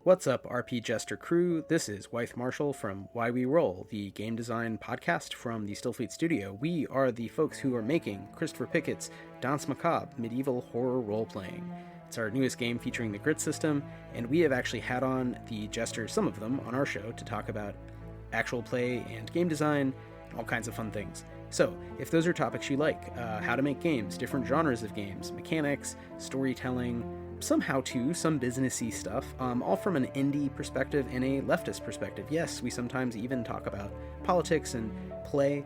What's up, RP Jester crew? This is Wythe Marshall from Why We Roll, the game design podcast from the Stillfleet Studio. We are the folks who are making Christopher Pickett's Danse Macabre medieval horror role-playing. It's our newest game featuring the grit system, and we have actually had on the Jesters, some of them, on our show to talk about actual play and game design, all kinds of fun things. So, if those are topics you like, how to make games, different genres of games, mechanics, storytelling, some how-to, some businessy stuff, all from an indie perspective and a leftist perspective. Yes, we sometimes even talk about politics and play.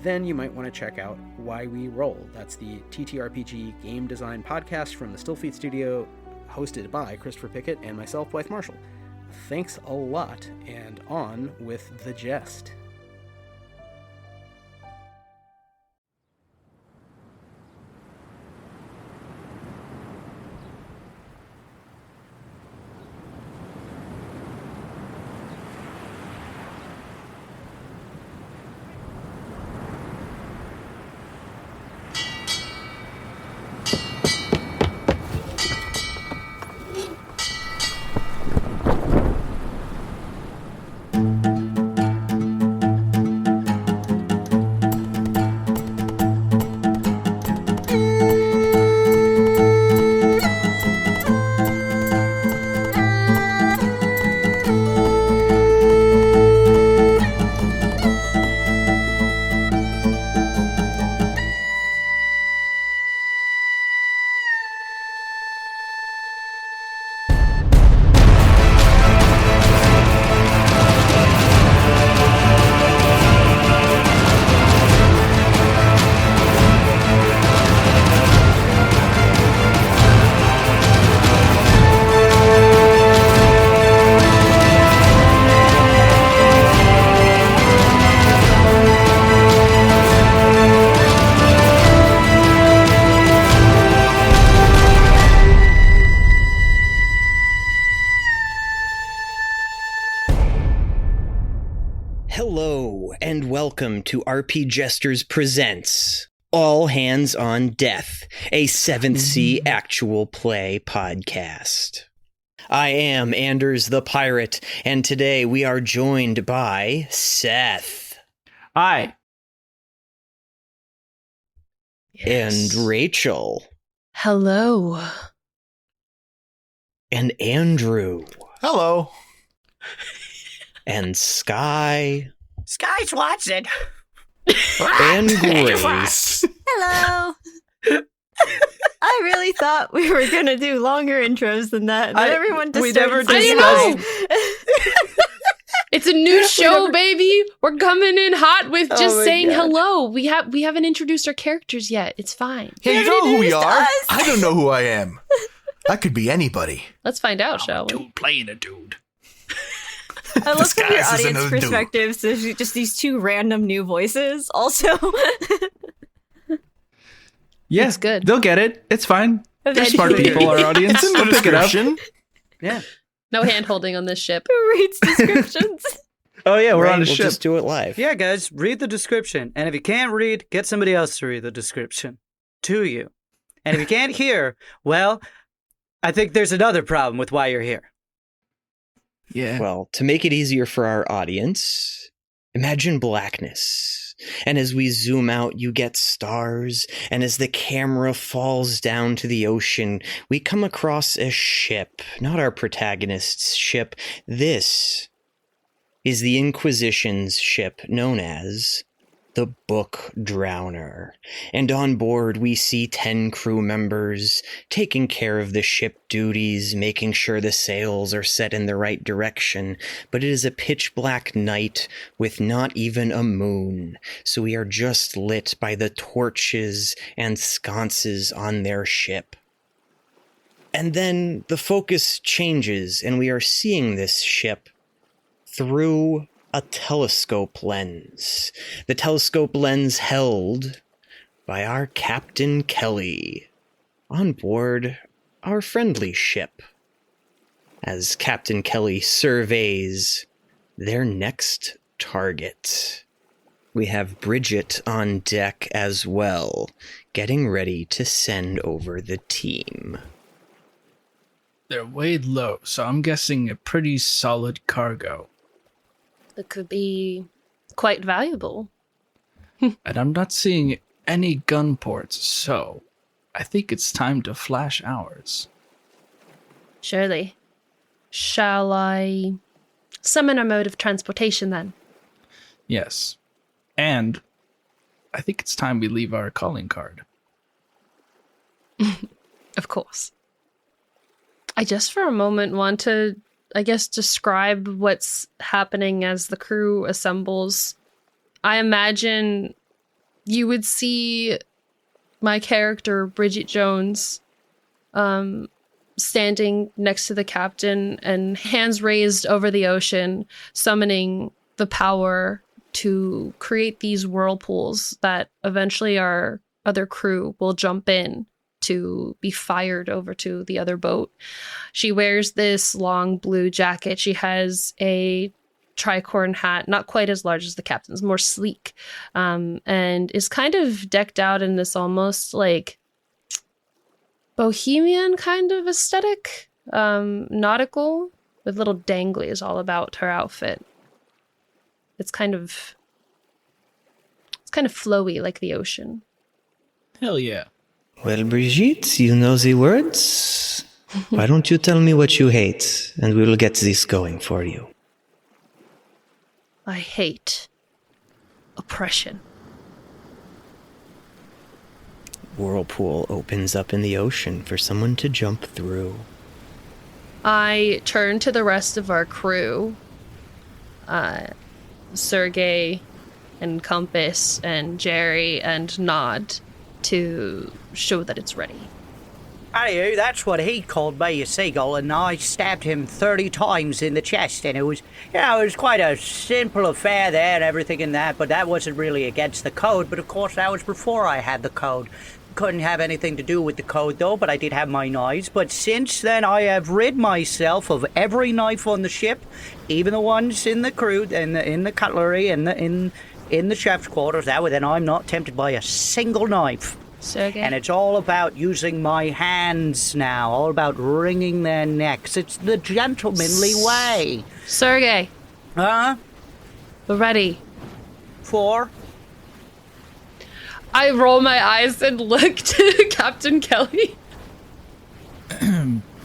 Then you might want to check out Why We Roll. That's the TTRPG game design podcast from the Stillfleet Studio, hosted by Christopher Pickett and myself, Wythe Marshall. Thanks a lot, and on with the jest. Welcome to RP Jesters Presents All Hands on Death, a 7th Sea actual play podcast. I am Anders the Pirate, and today we are joined by Seth. Hi. And Rachel. Hello. And Andrew. Hello. And Sky. Sky Swanson. And Grace. Hello. I really thought we were going to do longer intros than that. And everyone just started saying I know. It's a new show, baby. We're coming in hot with just saying hello. We haven't introduced our characters yet. It's fine. Hey, you know who we are? I don't know who I am. I could be anybody. Let's find out, shall we? Dude playing a dude. I love from your audience perspective, so there's just these two random new voices also. Yeah, it's good. They'll get it. It's fine. They're smart people, our audience. It's in the They'll pick it up. Yeah. No hand-holding on this ship. Who reads descriptions? Oh, yeah, we're on a we'll ship. Just do it live. Yeah, guys, read the description. And if you can't read, get somebody else to read the description to you. And if you can't hear, well, I think there's another problem with why you're here. Yeah. Well, to make it easier for our audience, imagine blackness. And as we zoom out, you get stars. And as the camera falls down to the ocean, we come across a ship. Not our protagonist's ship. This is the Inquisition's ship known as the Book Drowner. And on board, we see 10 crew members taking care of the ship duties, making sure the sails are set in the right direction. But it is a pitch black night with not even a moon, so we are just lit by the torches and sconces on their ship. And then the focus changes, and we are seeing this ship through a telescope lens. The telescope lens held by our Captain Kelley on board our friendly ship. As Captain Kelley surveys their next target. We have Brigit on deck as well, getting ready to send over the team. They're weighed low, so I'm guessing a pretty solid cargo. It could be quite valuable. And I'm not seeing any gun ports, so I think it's time to flash ours. Surely. Shall I summon a mode of transportation then? Yes. And I think it's time we leave our calling card. Of course. I just for a moment want to, I guess, describe what's happening as the crew assembles. I imagine you would see my character, Brigit Jones, standing next to the captain and hands raised over the ocean, summoning the power to create these whirlpools that eventually our other crew will jump in to be fired over to the other boat. She wears this long blue jacket. She has a tricorn hat, not quite as large as the captain's, more sleek, and is kind of decked out in this almost like bohemian kind of aesthetic, nautical, with little danglies all about her outfit. It's kind of flowy like the ocean. Hell yeah. Well, Brigitte, you know the words. Why don't you tell me what you hate, and we will get this going for you. I hate oppression. Whirlpool opens up in the ocean for someone to jump through. I turn to the rest of our crew. Sergei and Compass and Gerry and Nod to show that it's ready. Anywho, that's what he called me, a seagull, and I stabbed him 30 times in the chest, and it was quite a simple affair there and everything in that, but that wasn't really against the code, but of course that was before I had the code. Couldn't have anything to do with the code though, but I did have my knives, but since then I have rid myself of every knife on the ship, even the ones in the crew, and in the cutlery, and in the chef's quarters, that way then I'm not tempted by a single knife. Sergei? And it's all about using my hands now, all about wringing their necks. It's the gentlemanly way. Sergei. Huh? We're ready. For? I roll my eyes and look to Captain Kelley.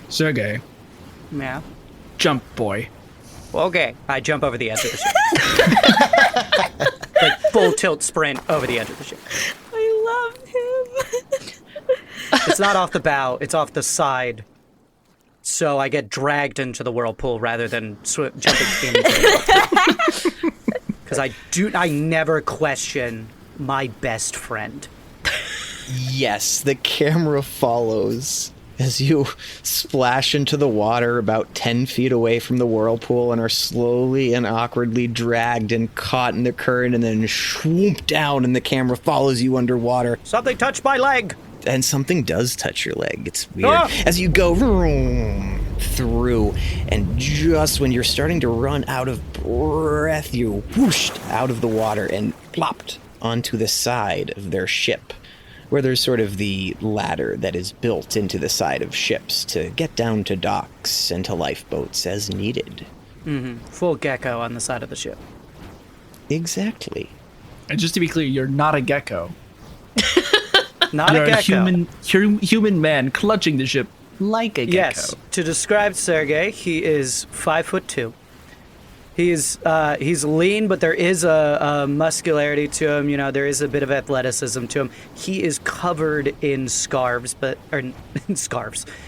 Sergei. Yeah. Jump, boy. Okay. I jump over the edge of the ship. Like full tilt sprint over the edge of the ship. I love him. It's not off the bow, it's off the side. So I get dragged into the whirlpool rather than jumping into it. Because I never question my best friend. Yes, the camera follows as you splash into the water about 10 feet away from the whirlpool and are slowly and awkwardly dragged and caught in the current and then swoop down, and the camera follows you underwater. Something touched my leg! And something does touch your leg. It's weird. As you go vroom, through, and just when you're starting to run out of breath, you whooshed out of the water and plopped onto the side of their ship, where there's sort of the ladder that is built into the side of ships to get down to docks and to lifeboats as needed. Mm-hmm. Full gecko on the side of the ship. Exactly. And just to be clear, you're not a gecko. Not you're a gecko. Human man clutching the ship like a gecko. Yes. To describe Sergei, he is 5'2". He's lean, but there is a muscularity to him. You know, there is a bit of athleticism to him. He is covered in scarves,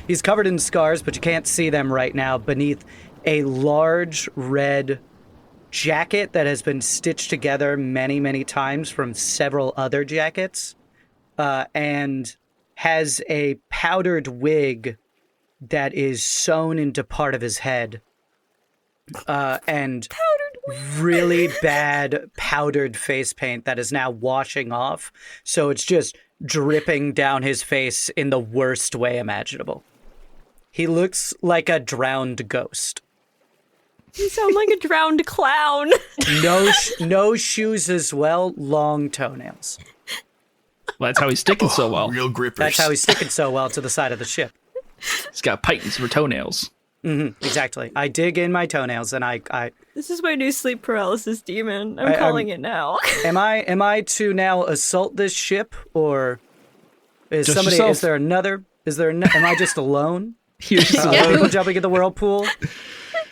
He's covered in scars, but you can't see them right now beneath a large red jacket that has been stitched together many, many times from several other jackets, and has a powdered wig that is sewn into part of his head. And really bad powdered face paint that is now washing off. So it's just dripping down his face in the worst way imaginable. He looks like a drowned ghost. You sound like a drowned clown. No shoes as well, long toenails. Well, that's how he's sticking so well. Real grippers. That's how he's sticking so well to the side of the ship. He's got pythons for toenails. Exactly. I dig in my toenails, and I. This is my new sleep paralysis demon. I'm calling it now. Am I to now assault this ship, or is Just somebody? yourself. Is there another? Am I just alone? You're just People jumping in the whirlpool.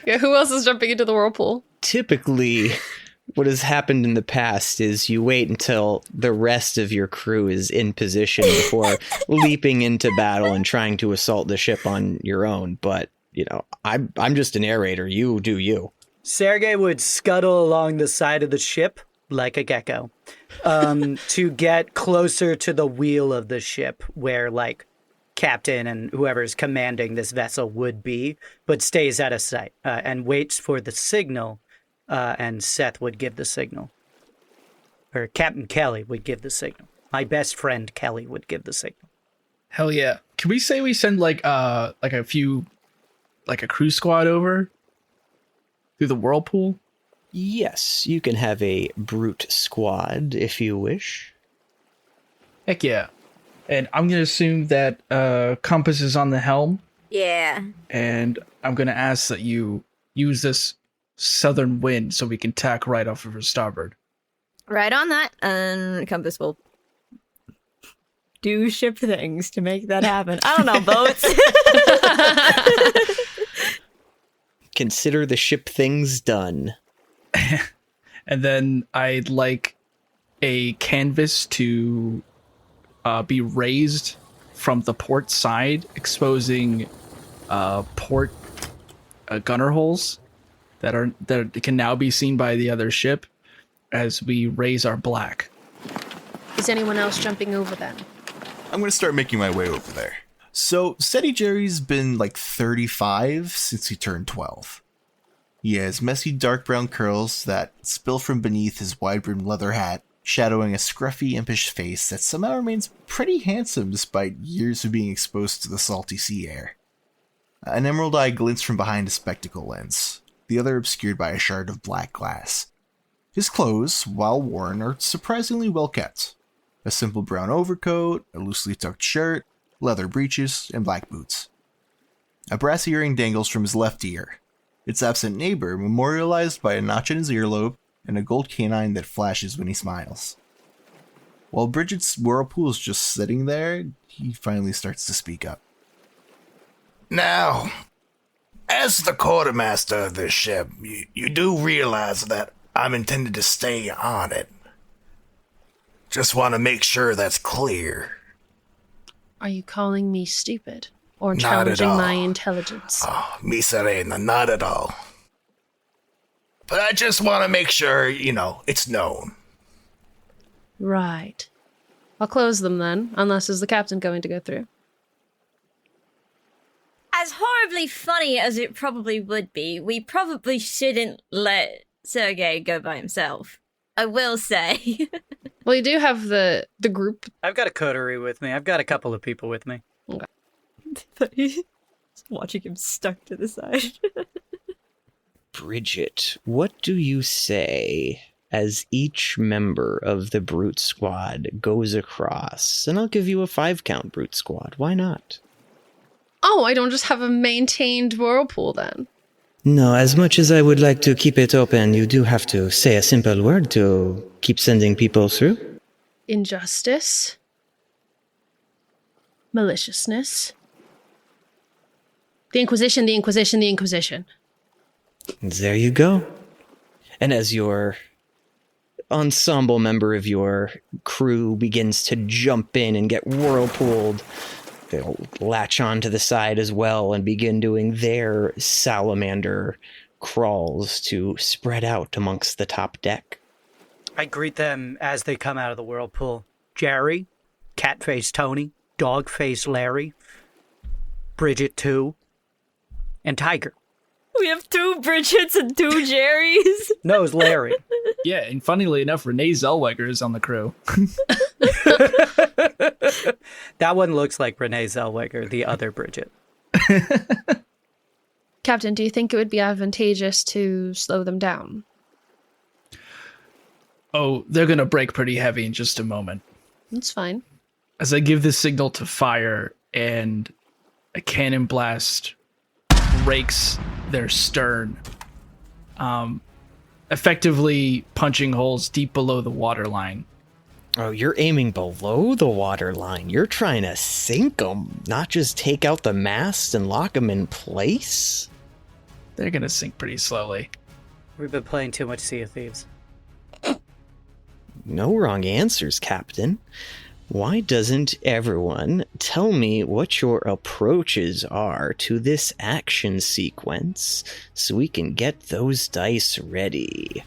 Yeah, who else is jumping into the whirlpool? Typically, what has happened in the past is you wait until the rest of your crew is in position before leaping into battle and trying to assault the ship on your own. But, you know, I'm just a narrator. You do you. Sergei would scuttle along the side of the ship like a gecko to get closer to the wheel of the ship where, like, captain and whoever's commanding this vessel would be, but stays out of sight and waits for the signal, and Seth would give the signal. Or Captain Kelley would give the signal. My best friend Kelley would give the signal. Hell yeah. Can we say we send like a crew squad over through the whirlpool? Yes, you can have a brute squad if you wish. Heck yeah. And I'm going to assume that compass is on the helm. Yeah. And I'm going to ask that you use this southern wind so we can tack right off of her starboard. Right on that. And Compass will do ship things to make that happen. I don't know, boats. Consider the ship things done. And then I'd like a canvas to be raised from the port side, exposing port gunner holes that can now be seen by the other ship as we raise our black. Is anyone else jumping over then? I'm going to start making my way over there. So, Steady Jerry's been like 35 since he turned 12. He has messy dark brown curls that spill from beneath his wide-brimmed leather hat, shadowing a scruffy, impish face that somehow remains pretty handsome despite years of being exposed to the salty sea air. An emerald eye glints from behind a spectacle lens, the other obscured by a shard of black glass. His clothes, while worn, are surprisingly well kept. A simple brown overcoat, a loosely tucked shirt, leather breeches, and black boots. A brass earring dangles from his left ear, its absent neighbor memorialized by a notch in his earlobe and a gold canine that flashes when he smiles. While Brigit's whirlpool is just sitting there, he finally starts to speak up. Now, as the quartermaster of this ship, you do realize that I'm intended to stay on it. Just want to make sure that's clear. Are you calling me stupid? Or Not challenging at all. my intelligence? Oh, mi serena, not at all. But I just want to make sure, it's known. Right. I'll close them then, unless is the captain going to go through? As horribly funny as it probably would be, we probably shouldn't let Sergei go by himself. I will say. Well, you do have the group. I've got a coterie with me. I've got a couple of people with me. Watching him stuck to the side. Brigit, what do you say as each member of the brute squad goes across? And I'll give you a 5-count brute squad. Why not? Oh, I don't just have a maintained whirlpool then. No, as much as I would like to keep it open, you do have to say a simple word to keep sending people through. Injustice. Maliciousness. The Inquisition, the Inquisition, the Inquisition. There you go. And as your ensemble member of your crew begins to jump in and get whirlpooled, they'll latch onto the side as well and begin doing their salamander crawls to spread out amongst the top deck. I greet them as they come out of the whirlpool. Gerry, Catface Tony, Dogface Larry, Brigit 2, and Tiger. We have 2 Brigits and 2 Jerrys. No, it's Larry. Yeah, and funnily enough, Renee Zellweger is on the crew. That one looks like Renee Zellweger, the other Brigit. Captain, do you think it would be advantageous to slow them down? Oh, they're going to break pretty heavy in just a moment. That's fine. As I give this signal to fire and a cannon blast rakes their stern, effectively punching holes deep below the waterline. Oh, you're aiming below the waterline. You're trying to sink them, not just take out the mast and lock them in place? They're going to sink pretty slowly. We've been playing too much Sea of Thieves. No wrong answers, Captain. Why doesn't everyone tell me what your approaches are to this action sequence so we can get those dice ready?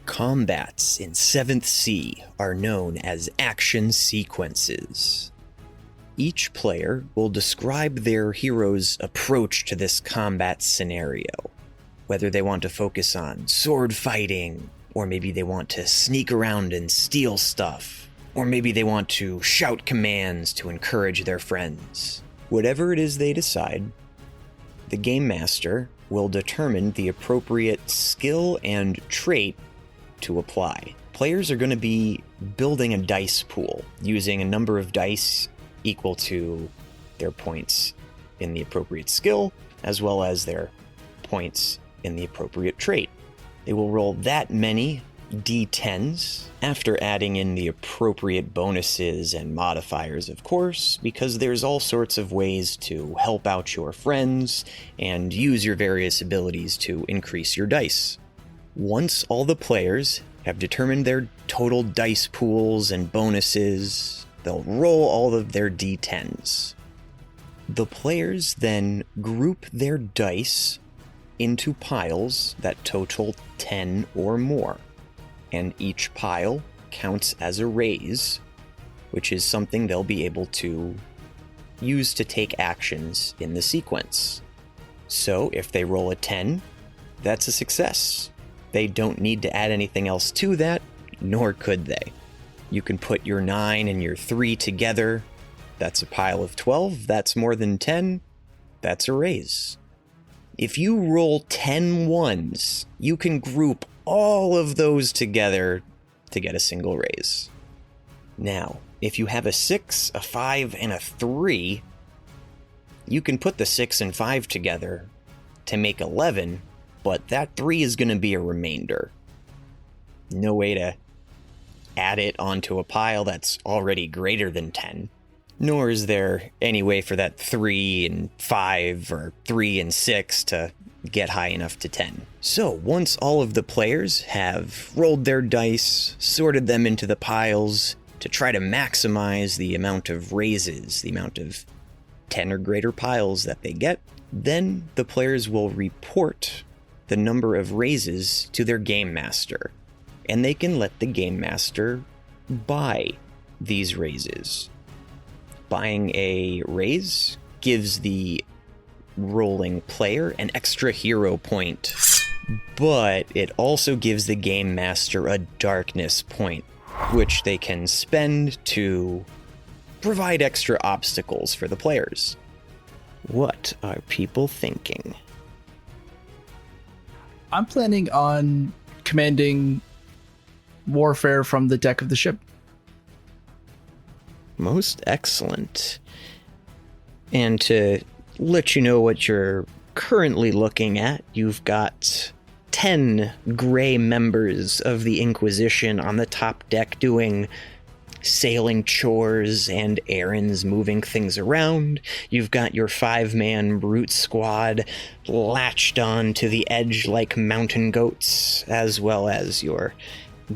Combats in 7th Sea are known as action sequences. Each player will describe their hero's approach to this combat scenario, whether they want to focus on sword fighting, or maybe they want to sneak around and steal stuff, or maybe they want to shout commands to encourage their friends. Whatever it is they decide, the Game Master will determine the appropriate skill and trait to apply. Players are going to be building a dice pool using a number of dice equal to their points in the appropriate skill, as well as their points in the appropriate trait. They will roll that many d10s after adding in the appropriate bonuses and modifiers, of course, because there's all sorts of ways to help out your friends and use your various abilities to increase your dice. Once all the players have determined their total dice pools and bonuses, they'll roll all of their d10s. The players then group their dice into piles that total 10 or more, and each pile counts as a raise, which is something they'll be able to use to take actions in the sequence. So if they roll a 10, that's a success. They don't need to add anything else to that, nor could they. You can put your 9 and your 3 together. That's a pile of 12. That's more than 10. That's a raise. If you roll 10 ones, you can group all of those together to get a single raise. Now, if you have a 6, a 5, and a 3, you can put the 6 and 5 together to make 11, but that 3 is going to be a remainder. No way to add it onto a pile that's already greater than 10. Nor is there any way for that 3 and 5 or 3 and 6 to get high enough to 10. So once all of the players have rolled their dice, sorted them into the piles to try to maximize the amount of raises, the amount of 10 or greater piles that they get, then the players will report the number of raises to their Game Master, and they can let the Game Master buy these raises. Buying a raise gives the rolling player an extra hero point, but it also gives the Game Master a darkness point, which they can spend to provide extra obstacles for the players. What are people thinking? I'm planning on commanding warfare from the deck of the ship. Most excellent. And to let you know what you're currently looking at, you've got 10 gray members of the Inquisition on the top deck doing sailing chores and errands, moving things around. You've got your 5-man brute squad latched on to the edge like mountain goats, as well as your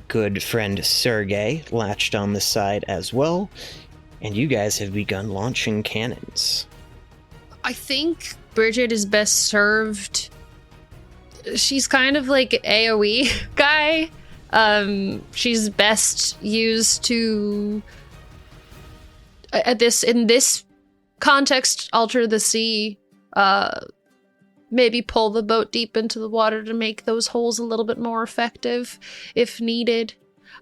good friend Sergei latched on the side as well. And you guys have begun launching cannons. I think Brigit is best served. She's kind of like an AoE guy. She's best used to in this context, alter the sea, maybe pull the boat deep into the water to make those holes a little bit more effective if needed.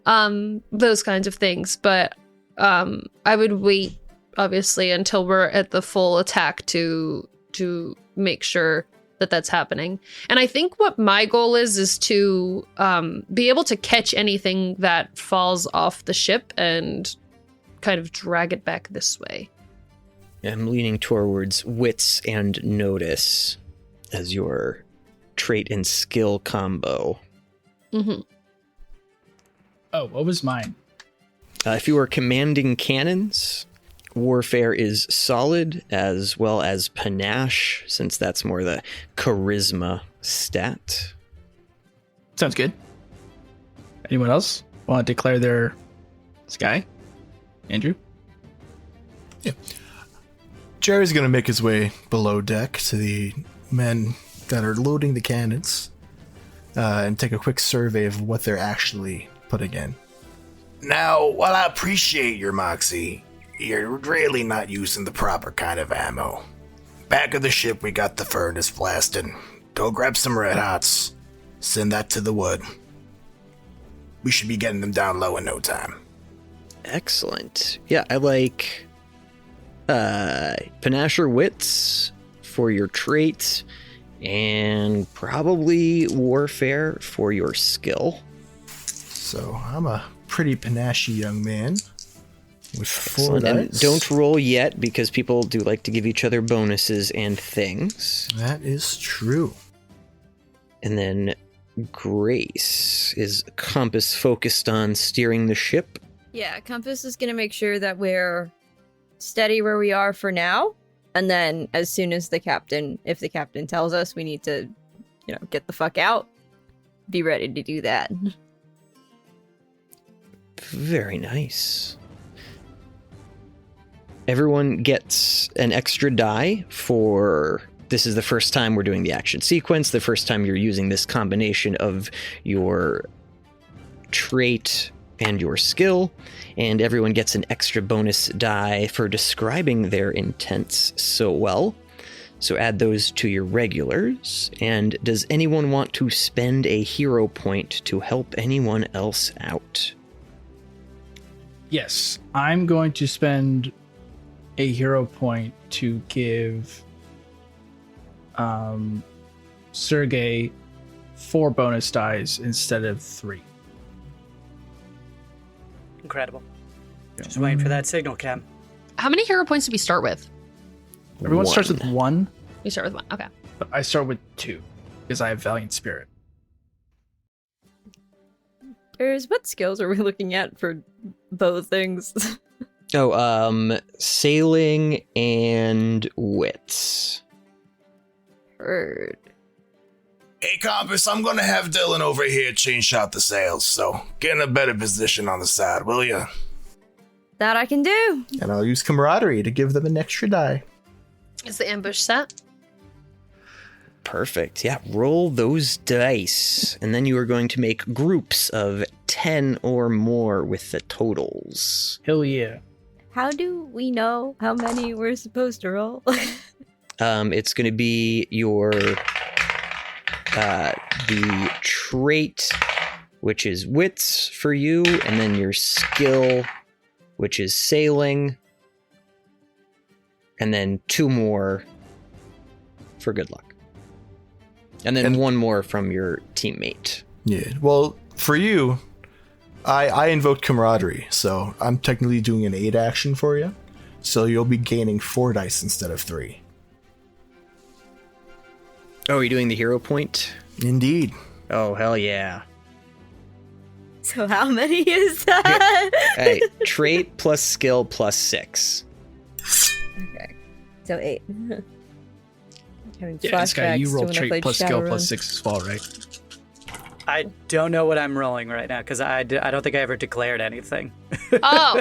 Those kinds of things. But I would wait, obviously, until we're at the full attack to make sure that that's happening. And I think what my goal is to be able to catch anything that falls off the ship and kind of drag it back this way. I'm leaning towards wits and notice as your trait and skill combo. Mm-hmm. Oh, what was mine? If you are commanding cannons, warfare is solid, as well as panache, since that's more the charisma stat. Sounds good. Anyone else want to declare their sky? Andrew? Yeah. Gerry's going to make his way below deck to the men that are loading the cannons and take a quick survey of what they're actually putting in. Now, while I appreciate your moxie, you're really not using the proper kind of ammo. Back of the ship, we got the furnace blasting. Go grab some red hots. Send that to the wood. We should be getting them down low in no time. Excellent. Yeah, I like panache or wits for your trait, and probably warfare for your skill. So I'm a pretty panache young man with 4 Excellent. And dice. don't roll yet, because people do like to give each other bonuses and things. That is true. And then Grace is compass focused on steering the ship. Yeah, Compass is going to make sure that we're steady where we are for now. And then as soon as if the captain tells us we need to, get the fuck out, be ready to do that. Very nice. Everyone gets an extra die for... This is the first time we're doing the action sequence, the first time you're using this combination of your trait and your skill, and everyone gets an extra bonus die for describing their intents so well. So add those to your regulars. And does anyone want to spend a hero point to help anyone else out? Yes, I'm going to spend a hero point to give Sergei 4 bonus dice instead of 3. Incredible. Just waiting for that signal, Cam. How many hero points do we start with? Everyone starts One. with 1, We start with 1. Okay. but I start with 2 because I have Valiant Spirit. What skills are we looking at for both things? Sailing and wits. Heard. Hey, Compass, I'm gonna have Dylan over here change out the sails, so get in a better position on the side, will ya? That I can do. And I'll use camaraderie to give them an extra die. Is the ambush set? Perfect. Yeah, roll those dice. And then you are going to make groups of 10 or more with the totals. Hell yeah. How do we know how many we're supposed to roll? It's going to be your the trait, which is wits for you, and then your skill, which is sailing, and then 2 more for good luck. And then 1 more from your teammate. Yeah. Well, for you, I invoked camaraderie, so I'm technically doing an aid action for you. So you'll be gaining 4 dice instead of 3. Oh, are you doing the hero point? Indeed. Oh, hell yeah. So how many is that? Hey, trait plus skill plus 6. Okay. So 8. Having Yeah, this guy, you flashbacks to roll when I trait played plus skill Shadowrun. plus 6 as well, right? I don't know what I'm rolling right now because I don't think I ever declared anything. Oh,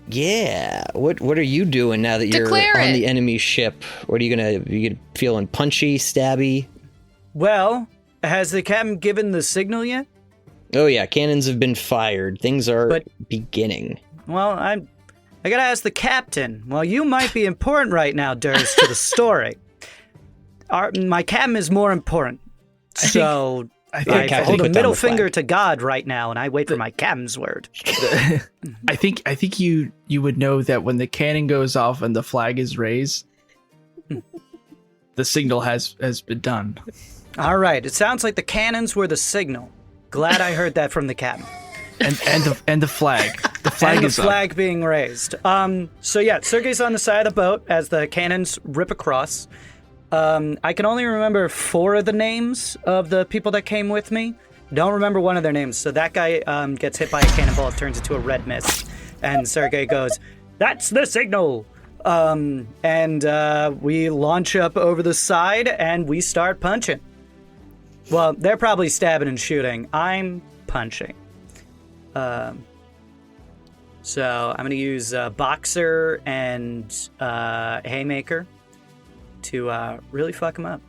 Yeah. What are you doing now that you're Declare on it. the enemy ship? What are you gonna feeling punchy, stabby? Well, has the captain given the signal yet? Oh yeah, cannons have been fired. Things are But- beginning. Well, I gotta ask the captain. Well, you might be important right now, Durs, to the story. My captain is more important. So I think I Captain hold a put down middle the flag. finger to God right now, and I wait for my captain's word. I think you would know that when the cannon goes off and the flag is raised, the signal has been done. All right, it sounds like the cannons were the signal. Glad I heard that from the captain. And the flag. The flag and is the up. flag being raised. So yeah, Sergei's on the side of the boat as the cannons rip across. I can only remember 4 of the names of the people that came with me. Don't remember one of their names. So that guy gets hit by a cannonball, it turns into a red mist, and Sergei goes, "That's the signal." And we launch up over the side and we start punching. Well, they're probably stabbing and shooting. I'm punching. So I'm going to use Boxer and Haymaker to really fuck him up.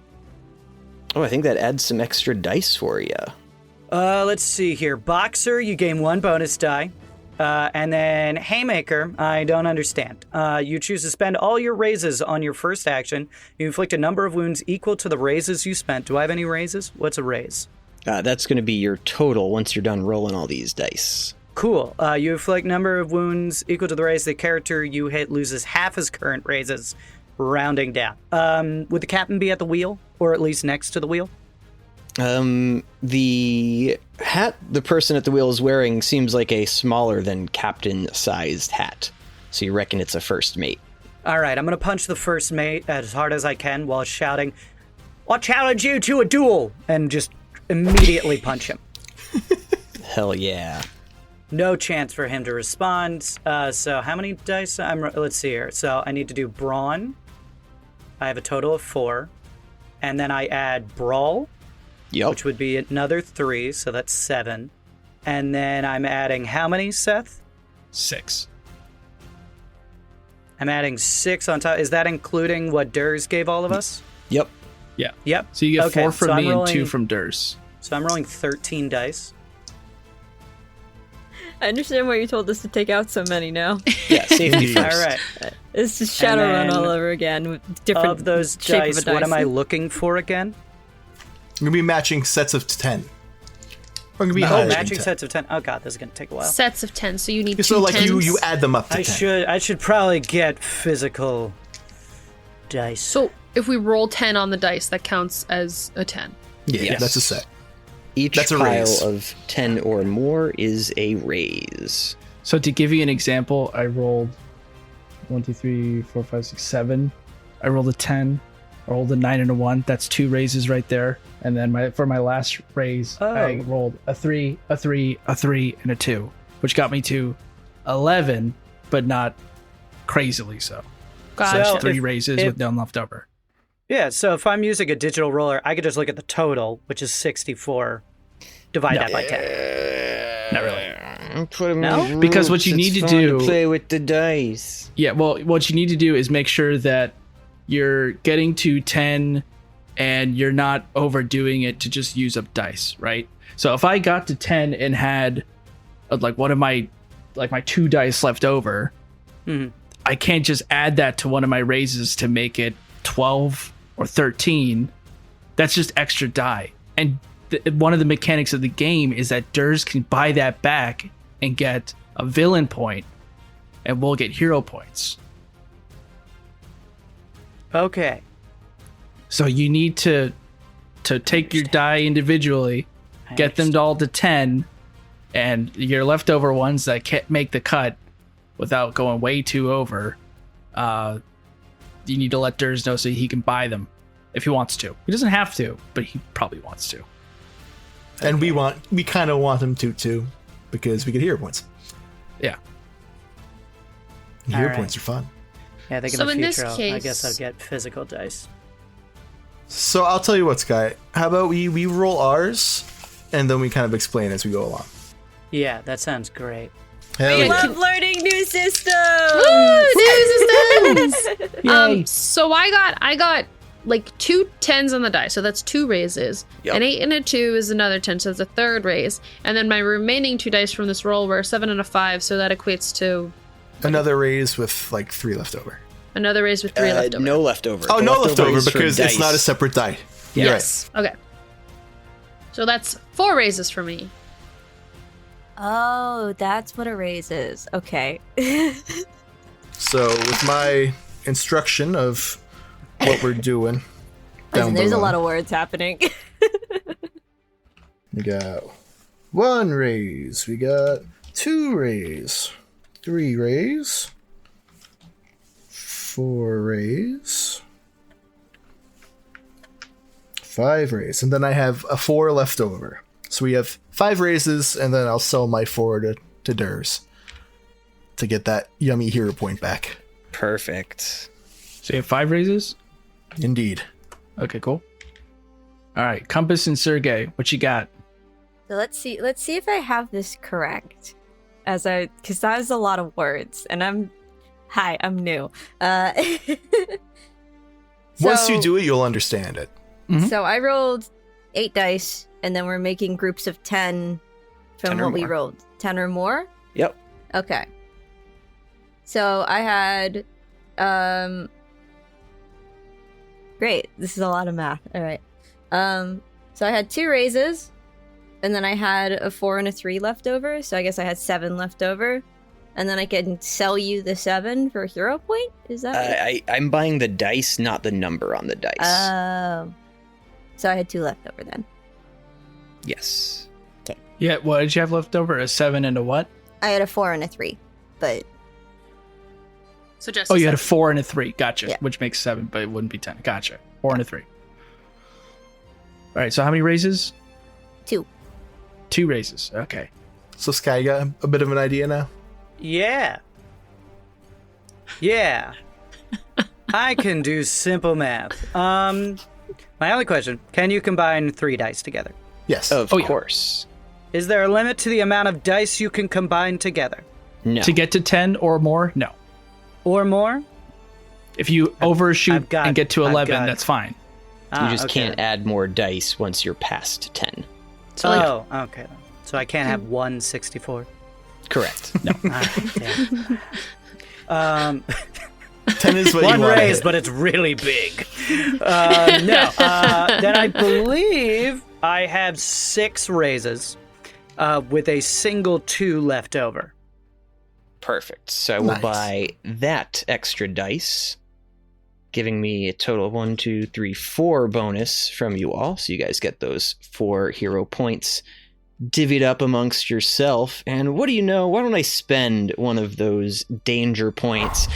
Oh, I think that adds some extra dice for you. Let's see here. Boxer, you gain 1 bonus die. And then Haymaker, I don't understand. You choose to spend all your raises on your first action. You inflict a number of wounds equal to the raises you spent. Do I have any raises? What's a raise? That's going to be your total once you're done rolling all these dice. Cool. You inflict number of wounds equal to the raise. The character you hit loses half his current raises, rounding down. Would the captain be at the wheel, or at least next to the wheel? The hat the person at the wheel is wearing seems like a smaller than captain-sized hat. So you reckon it's a first mate. All right, I'm going to punch the first mate as hard as I can while shouting, "I'll challenge you to a duel!" and just immediately punch him. Hell yeah. No chance for him to respond. So how many dice? Let's see here. So I need to do brawn. I have a total of 4. And then I add brawl, Yep. which would be another 3, so that's 7. And then I'm adding how many, Seth? 6. I'm adding 6 on top. Is that including what Durs gave all of us? Yep. Yeah. Yep. So you get Okay, 4 from so I'm me and rolling- 2 from Durs. So I'm rolling 13 dice. I understand why you told us to take out so many now. Yeah, safety first. All right. It's just Shadowrun And then all over again with different Of those shape dice, of a what am I dice. looking for again? We're going to be matching sets of 10. We're going to be Oh, higher than matching 10. sets of 10. Oh god, this is going to take a while. Sets of 10, so you need So two like tens. you add them up to 10. I should probably get physical dice. So if we roll 10 on the dice, that counts as a 10. Yeah, Yes. that's a set. Each That's a pile raise. of 10 or more is a raise. So to give you an example, I rolled 1, 2, 3, 4, 5, 6, 7. I rolled a 10. I rolled a 9 and a 1. That's 2 raises right there. And then for my last raise, I rolled a 3, a 3, a 3, and a 2, which got me to 11, but not crazily so. Gotcha. So Just 3 if- raises if- with none left over. Yeah, so if I'm using a digital roller, I could just look at the total, which is 64. Divide No. that by 10. Not really. Put 'em No? in Because what groups, you it's need to fun do- play with the dice. Yeah, well, what you need to do is make sure that you're getting to 10 and you're not overdoing it to just use up dice, right? So if I got to 10 and had like one of my 2 dice left over, Mhm. I can't just add that to one of my raises to make it 12 or 13. That's just extra die. And one of the mechanics of the game is that Durs can buy that back and get a villain point, and we'll get hero points. Okay. So you need to take your die individually, get them all to 10, and your leftover ones that can't make the cut without going way too over, you need to let Durs know so he can buy them if he wants to. He doesn't have to, but he probably wants to. And we kind of want him to too, because we get hero points. Yeah. And hero Alright. points are fun. Yeah, I think So in in the this future, I guess I'll case- get physical dice. So I'll tell you what, Sky. How about we roll ours, and then we kind of explain as we go along. Yeah, that sounds great. Hell We yeah. love learning new systems! Woo! New systems! So I got like 2 10s on the die, so that's 2 raises. Yep. An 8 and a 2 is another 10, so that's a third raise. And then my remaining 2 dice from this roll were a 7 and a 5, so that equates to Another raise with like 3 left over. another raise with 3 left over. No leftover. Oh, The no leftover is for because it's dice. not a separate die. You're Yes. Okay. So that's 4 raises for me. Oh, that's what a raise is. Okay. right. So with my instruction of what we're doing, down Listen, there's a below, lot of words happening. we got 1 raise. We got 2 raise. 3 raise. 4 raise. 5 raise. And then I have a 4 left over. So we have 5 raises, and then I'll sell my 4 to Durs to get that yummy hero point back. Perfect. So you have 5 raises? Indeed. Okay, cool. All right, Compass and Sergei, what you got? So let's see if I have this correct. Because that was a lot of words, and I'm new. Once you do it, you'll understand it. Mhm. So I rolled 8 dice, and then we're making groups of 10 from 10 or what we more. rolled. 10 or more? Yep. Okay. So I had, great. This is a lot of math. All right. So I had 2 raises, and then I had a 4 and a 3 left over. So I guess I had 7 left over, and then I can sell you the 7 for a hero point. Is that right? I'm buying the dice, not the number on the dice. Oh. So I had 2 left over then. Yes. Yeah, what did you have left over? A 7 and a what? I had a 4 and a 3, but So just Oh, you had a 4 and a 3. Gotcha. Yeah. Which makes 7, but it wouldn't be 10. Gotcha. 4 and a 3. All right, so how many raises? 2. 2 raises. Okay. So Sky, you got a bit of an idea now? Yeah. Yeah. I can do simple math. My only question, can you combine 3 dice together? Yes. Of Oh, yeah. course. Is there a limit to the amount of dice you can combine together? No. To get to 10 or more? No. Or more? If you overshoot I've got- and get to I've 11, got- that's fine. You just okay. can't add more dice once you're past 10. Oh, okay. Then. So I can't have 164. Correct. No. Um, 10 is what one you want. raise, but it's really big. No. Then I believe I have 6 raises with a single 2 left over. Perfect. So I will Nice. buy that extra dice, giving me a total of 1, 2, 3, 4 bonus from you all. So you guys get those 4 hero points divvied up amongst yourself. And what do you know? Why don't I spend one of those danger points?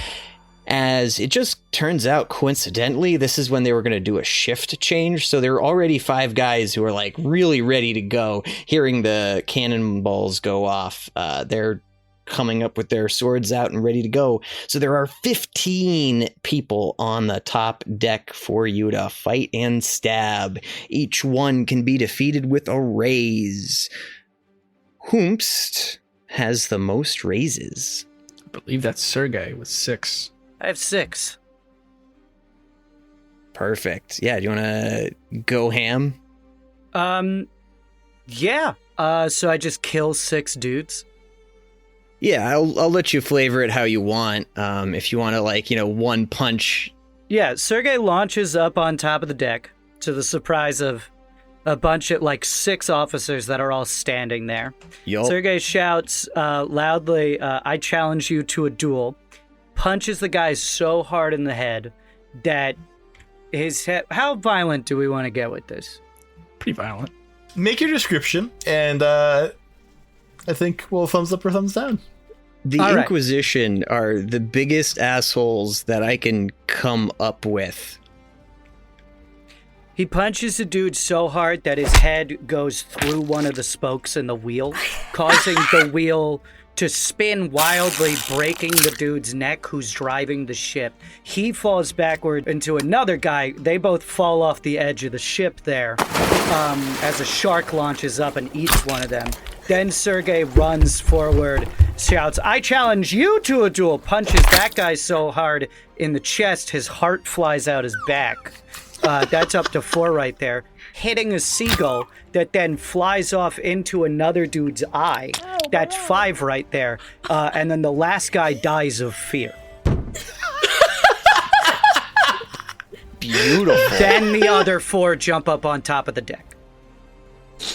As it just turns out, coincidentally, this is when they were going to do a shift change. So there were already 5 guys who are like really ready to go. Hearing the cannonballs go off, they're coming up with their swords out and ready to go. So there are 15 people on the top deck for you to fight and stab. Each one can be defeated with a raise. Whomst has the most raises? I believe that's Sergei with 6. I have 6. Perfect. Yeah, do you want to go ham? Yeah. So I just kill 6 dudes. Yeah, I'll let you flavor it how you want. If you want to, one punch. Yeah, Sergei launches up on top of the deck to the surprise of a bunch of 6 officers that are all standing there. Yup. Sergei shouts loudly, I challenge you to a duel, punches the guy so hard in the head that his head... How violent do we want to get with this? Pretty violent. Make your description, and I think we'll thumbs up or thumbs down. The All right. Inquisition are the biggest assholes that I can come up with. He punches the dude so hard that his head goes through one of the spokes in the wheel, causing the wheel to spin wildly, breaking the dude's neck who's driving the ship. He falls backward into another guy. They both fall off the edge of the ship there as a shark launches up and eats one of them. Then Sergei runs forward, shouts, I challenge you to a duel, punches that guy so hard in the chest, his heart flies out his back. That's up to 4 right there. Hitting a seagull that then flies off into another dude's eye. That's 5 right there. And then the last guy dies of fear. Beautiful. Then the other 4 jump up on top of the deck.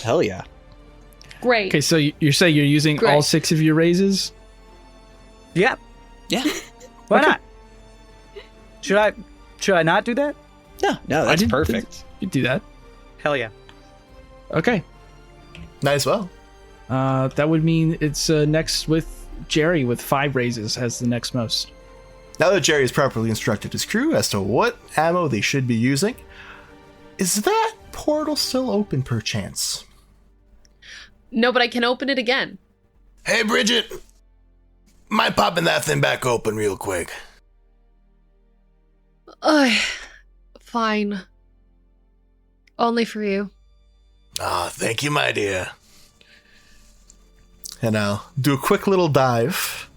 Hell yeah. Great. Okay, so you're saying you're using Great. all 6 of your raises? Yep. Yeah. Why not? Should I not do that? No, I that's didn't- perfect. You do that. Hell yeah. Okay. Might as well. That would mean it's next with Gerry with 5 raises has the next most. Now that Gerry has properly instructed his crew as to what ammo they should be using, is that portal still open perchance? No, but I can open it again. Hey, Brigit. Mind popping that thing back open real quick? Fine. Only for you. Ah, thank you, my dear. And I'll do a quick little dive,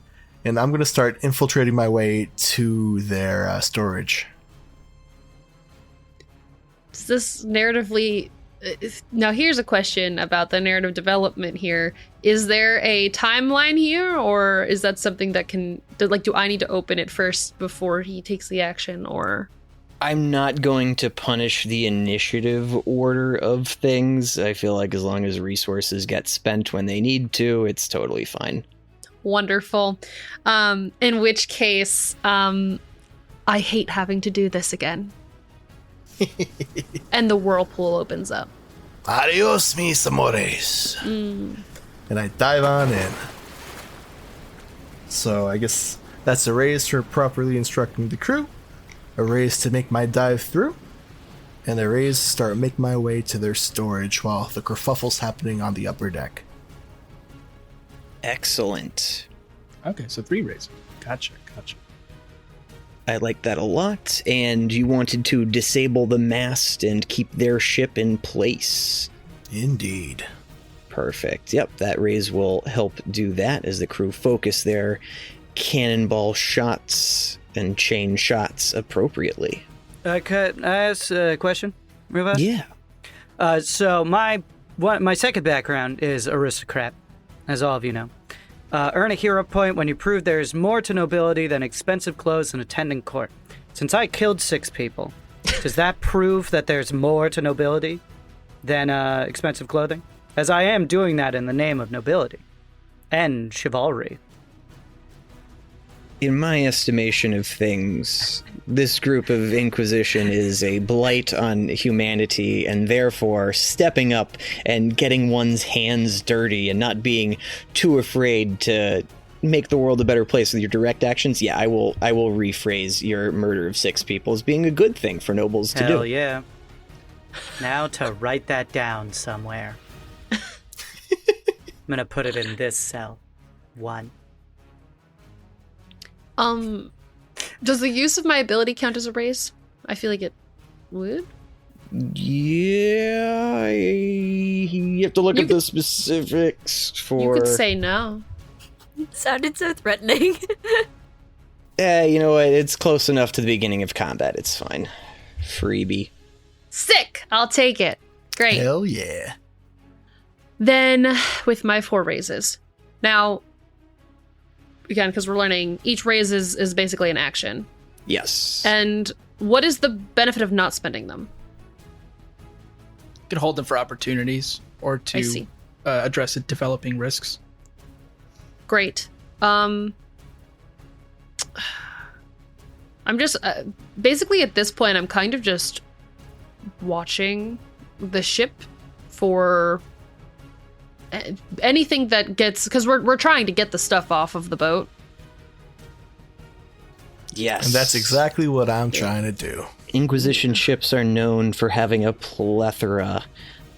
and I'm going to start infiltrating my way to their storage. Does this narratively... Now, here's a question about the narrative development here. Is there a timeline here, or is that something that can... do I need to open it first before he takes the action, or... I'm not going to punish the initiative order of things. I feel like as long as resources get spent when they need to, it's totally fine. Wonderful. In which case, I hate having to do this again. And the whirlpool opens up. Adios, mis amores. And I dive on in. So I guess that's a raise for properly instructing the crew, a raise to make my dive through, and a raise to start making my way to their storage while the kerfuffle's happening on the upper deck. Excellent. Okay, so 3 raises. Gotcha. I like that a lot. And you wanted to disable the mast and keep their ship in place. Indeed. Perfect. Yep, that raise will help do that as the crew focus their cannonball shots and chain shots appropriately. Could I ask a question, real fast? Yeah. So my second background is aristocrat, as all of you know. Earn a hero point when you prove there is more to nobility than expensive clothes and attendant court. Since I killed 6 people, does that prove that there's more to nobility than expensive clothing? As I am doing that in the name of nobility and chivalry. In my estimation of things, this group of Inquisition is a blight on humanity, and therefore stepping up and getting one's hands dirty and not being too afraid to make the world a better place with your direct actions. Yeah, I will rephrase your murder of 6 people as being a good thing for nobles to do. Hell yeah. Now to write that down somewhere. I'm gonna put it in this cell. 1. Does the use of my ability count as a raise? I feel like it would. Yeah, you have to look at the specifics for... You could say no. It sounded so threatening. You know what? It's close enough to the beginning of combat. It's fine. Freebie. Sick! I'll take it. Great. Hell yeah. Then, with my 4 raises. Now, again, because we're learning, each raise is basically an action. Yes. And what is the benefit of not spending them? You can hold them for opportunities or to address developing risks. Great. I'm just basically at this point I'm kind of just watching the ship for anything that gets, because we're trying to get the stuff off of the boat. Yes. And that's exactly what I'm trying to do. Inquisition ships are known for having a plethora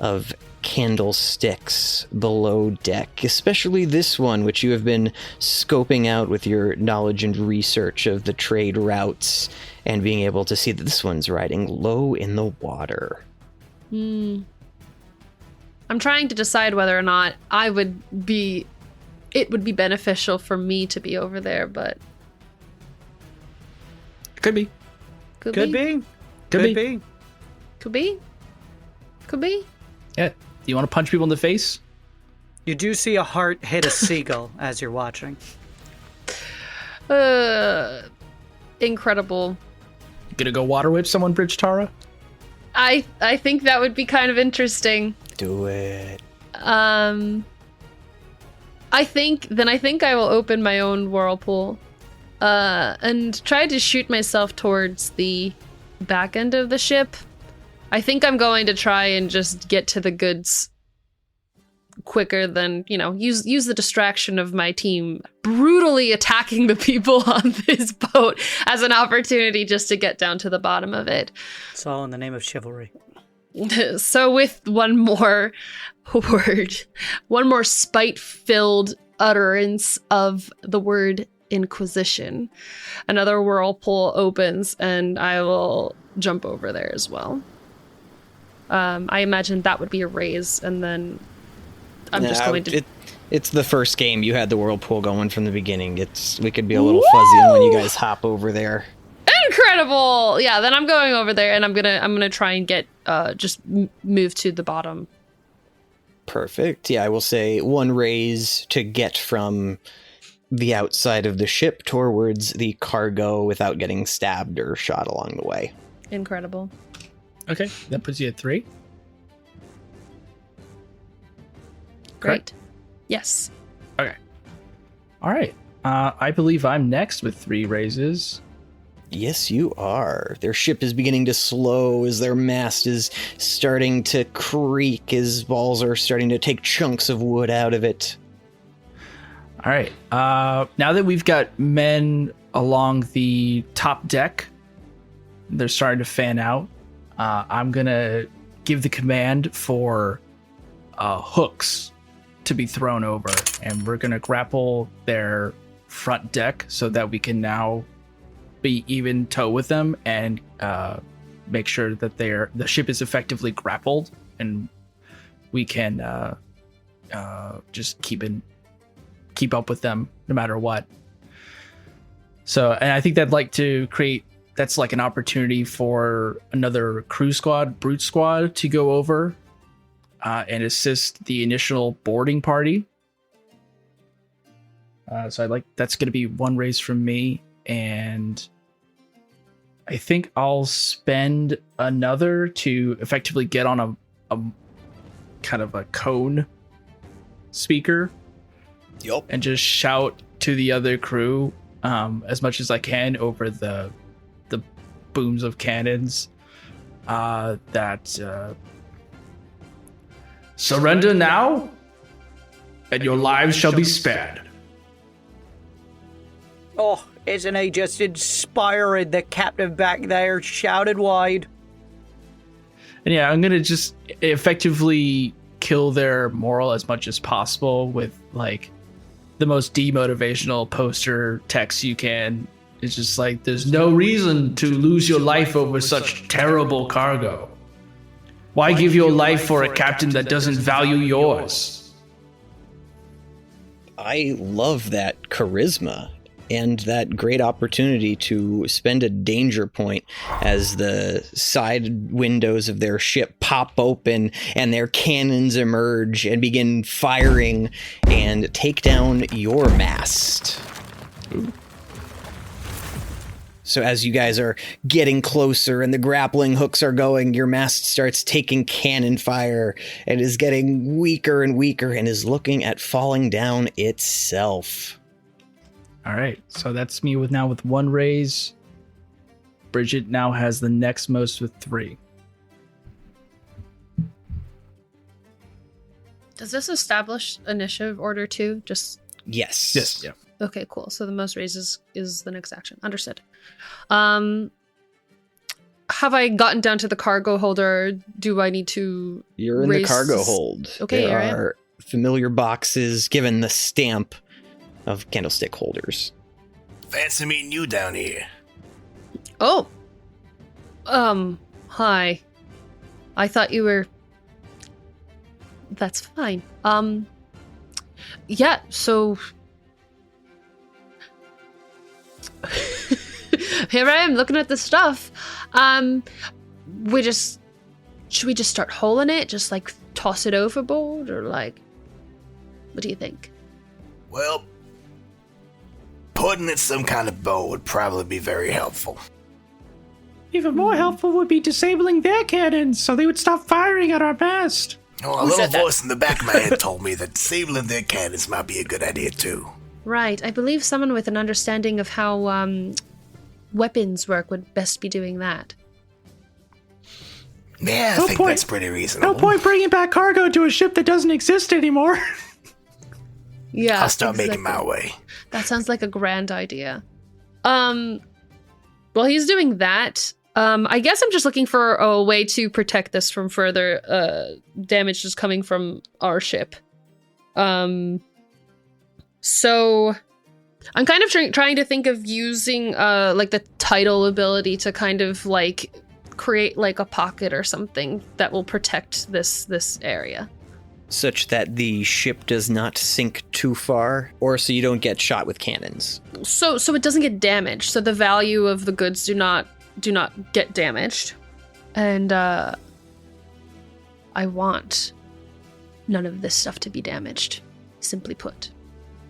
of candlesticks below deck, especially this one, which you have been scoping out with your knowledge and research of the trade routes and being able to see that this one's riding low in the water. I'm trying to decide whether or not it would be beneficial for me to be over there, but Could be. Could Could be. be. Could be. Could be. Could be. Yeah. Do you want to punch people in the face? You do see a heart hit a seagull as you're watching. Incredible. You gonna go water whip someone, Bridge Tara? I think that would be kind of interesting. Do it. I think I will open my own whirlpool and try to shoot myself towards the back end of the ship. I think I'm going to try and just get to the goods quicker than, use the distraction of my team brutally attacking the people on this boat as an opportunity just to get down to the bottom of it. It's all in the name of chivalry. So with one more word, one more spite-filled utterance of the word inquisition, another whirlpool opens and I will jump over there as well. I imagine that would be a raise, and then I'm just going to... It's the first game. You had the whirlpool going from the beginning. We could be a little fuzzy when you guys hop over there. Incredible! Yeah, then I'm going over there, and I'm gonna try and get move to the bottom. Perfect. Yeah, I will say one raise to get from the outside of the ship towards the cargo without getting stabbed or shot along the way. Incredible. Okay, that puts you at 3. Great. Yes. Okay. All right. I believe I'm next with 3 raises. Yes, you are. Their ship is beginning to slow as their mast is starting to creak as balls are starting to take chunks of wood out of it. All right. Now that we've got men along the top deck, they're starting to fan out. I'm going to give the command for hooks to be thrown over, and we're going to grapple their front deck so that we can now be even tow with them and make sure that the ship is effectively grappled, and we can just keep up with them no matter what. So, and I think that's like an opportunity for another crew squad, brute squad, to go over and assist the initial boarding party. So that's going to be 1 raise from me, and I think I'll spend another to effectively get on a kind of a cone speaker. Yup. And just shout to the other crew as much as I can over the booms of cannons that surrender now and your lives shall be spared. Oh, isn't he just inspiring? The captain back there shouted wide. And yeah, I'm gonna just effectively kill their moral as much as possible with like the most demotivational poster text you can. It's just like, there's no reason to lose your life over such terrible cargo. Why give your life for a captain that doesn't value yours? I love that charisma and that great opportunity to spend a danger point as the side windows of their ship pop open and their cannons emerge and begin firing and take down your mast. Ooh. So as you guys are getting closer and the grappling hooks are going, your mast starts taking cannon fire and is getting weaker and weaker and is looking at falling down itself. All right, so that's me with 1 raise. Brigit now has the next most with 3. Does this establish initiative order too? Yes. Yes. Yeah. Okay, cool. So the most raises is the next action. Understood. Have I gotten down to the cargo holder? Do I need to You're in the cargo hold. Okay, there right. are familiar boxes given the stamp of candlestick holders. Fancy meeting you down here. Oh. Hi. I thought you were... That's fine. Yeah, so... Here I am looking at the stuff. Should we just start holing it? Just like toss it overboard, or like, what do you think? Well, putting in some kind of bow would probably be very helpful. Even more helpful would be disabling their cannons so they would stop firing at our mast. Oh, a little voice in the back of my head told me that disabling their cannons might be a good idea too. Right, I believe someone with an understanding of how weapons work would best be doing that. Yeah, I think that's pretty reasonable. No point bringing back cargo to a ship that doesn't exist anymore. Yeah. I'll start making my way. That sounds like a grand idea. Well, he's doing that. I guess I'm just looking for a way to protect this from further damage just coming from our ship. So I'm kind of trying to think of using like the tidal ability to kind of like create like a pocket or something that will protect this area. Such that the ship does not sink too far, or so you don't get shot with cannons. So it doesn't get damaged. So the value of the goods do not get damaged. And I want none of this stuff to be damaged, simply put.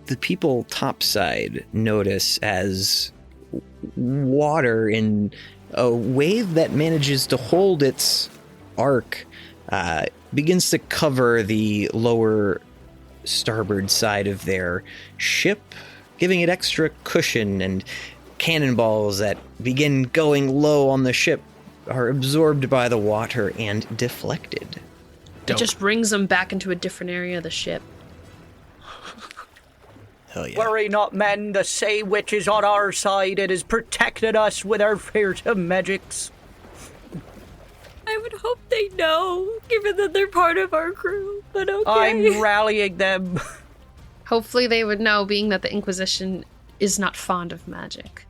The people topside notice as water in a wave that manages to hold its arc begins to cover the lower starboard side of their ship, giving it extra cushion, and cannonballs that begin going low on the ship are absorbed by the water and deflected. It just brings them back into a different area of the ship. Hell yeah. Worry not, men. The sea witch is on our side. It has protected us with her fearsome magics. I would hope they know, given that they're part of our crew, but okay. I'm rallying them. Hopefully they would know, being that the Inquisition is not fond of magic.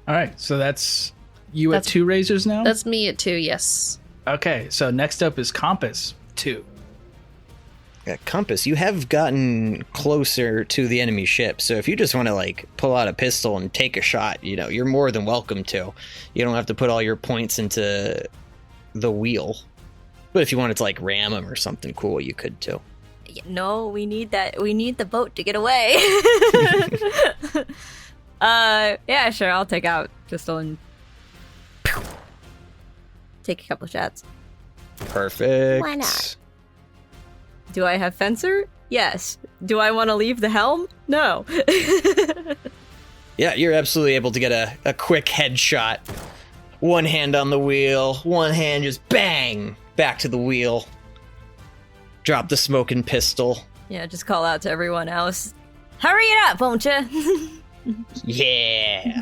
All right, so that's you at 2 razors now? That's me at 2, yes. Okay, so next up is Compass, 2. Compass, you have gotten closer to the enemy ship, so if you just want to like pull out a pistol and take a shot, you know, you're more than welcome to. You don't have to put all your points into the wheel. But if you wanted to like ram them or something cool, you could too. No, we need that. We need the boat to get away. Yeah, sure. I'll take out pistol and take a couple shots. Perfect. Why not? Do I have fencer? Yes. Do I want to leave the helm? No. Yeah, you're absolutely able to get a quick headshot. One hand on the wheel, one hand just bang back to the wheel. Drop the smoking pistol. Yeah, just call out to everyone else. Hurry it up, won't you? Yeah.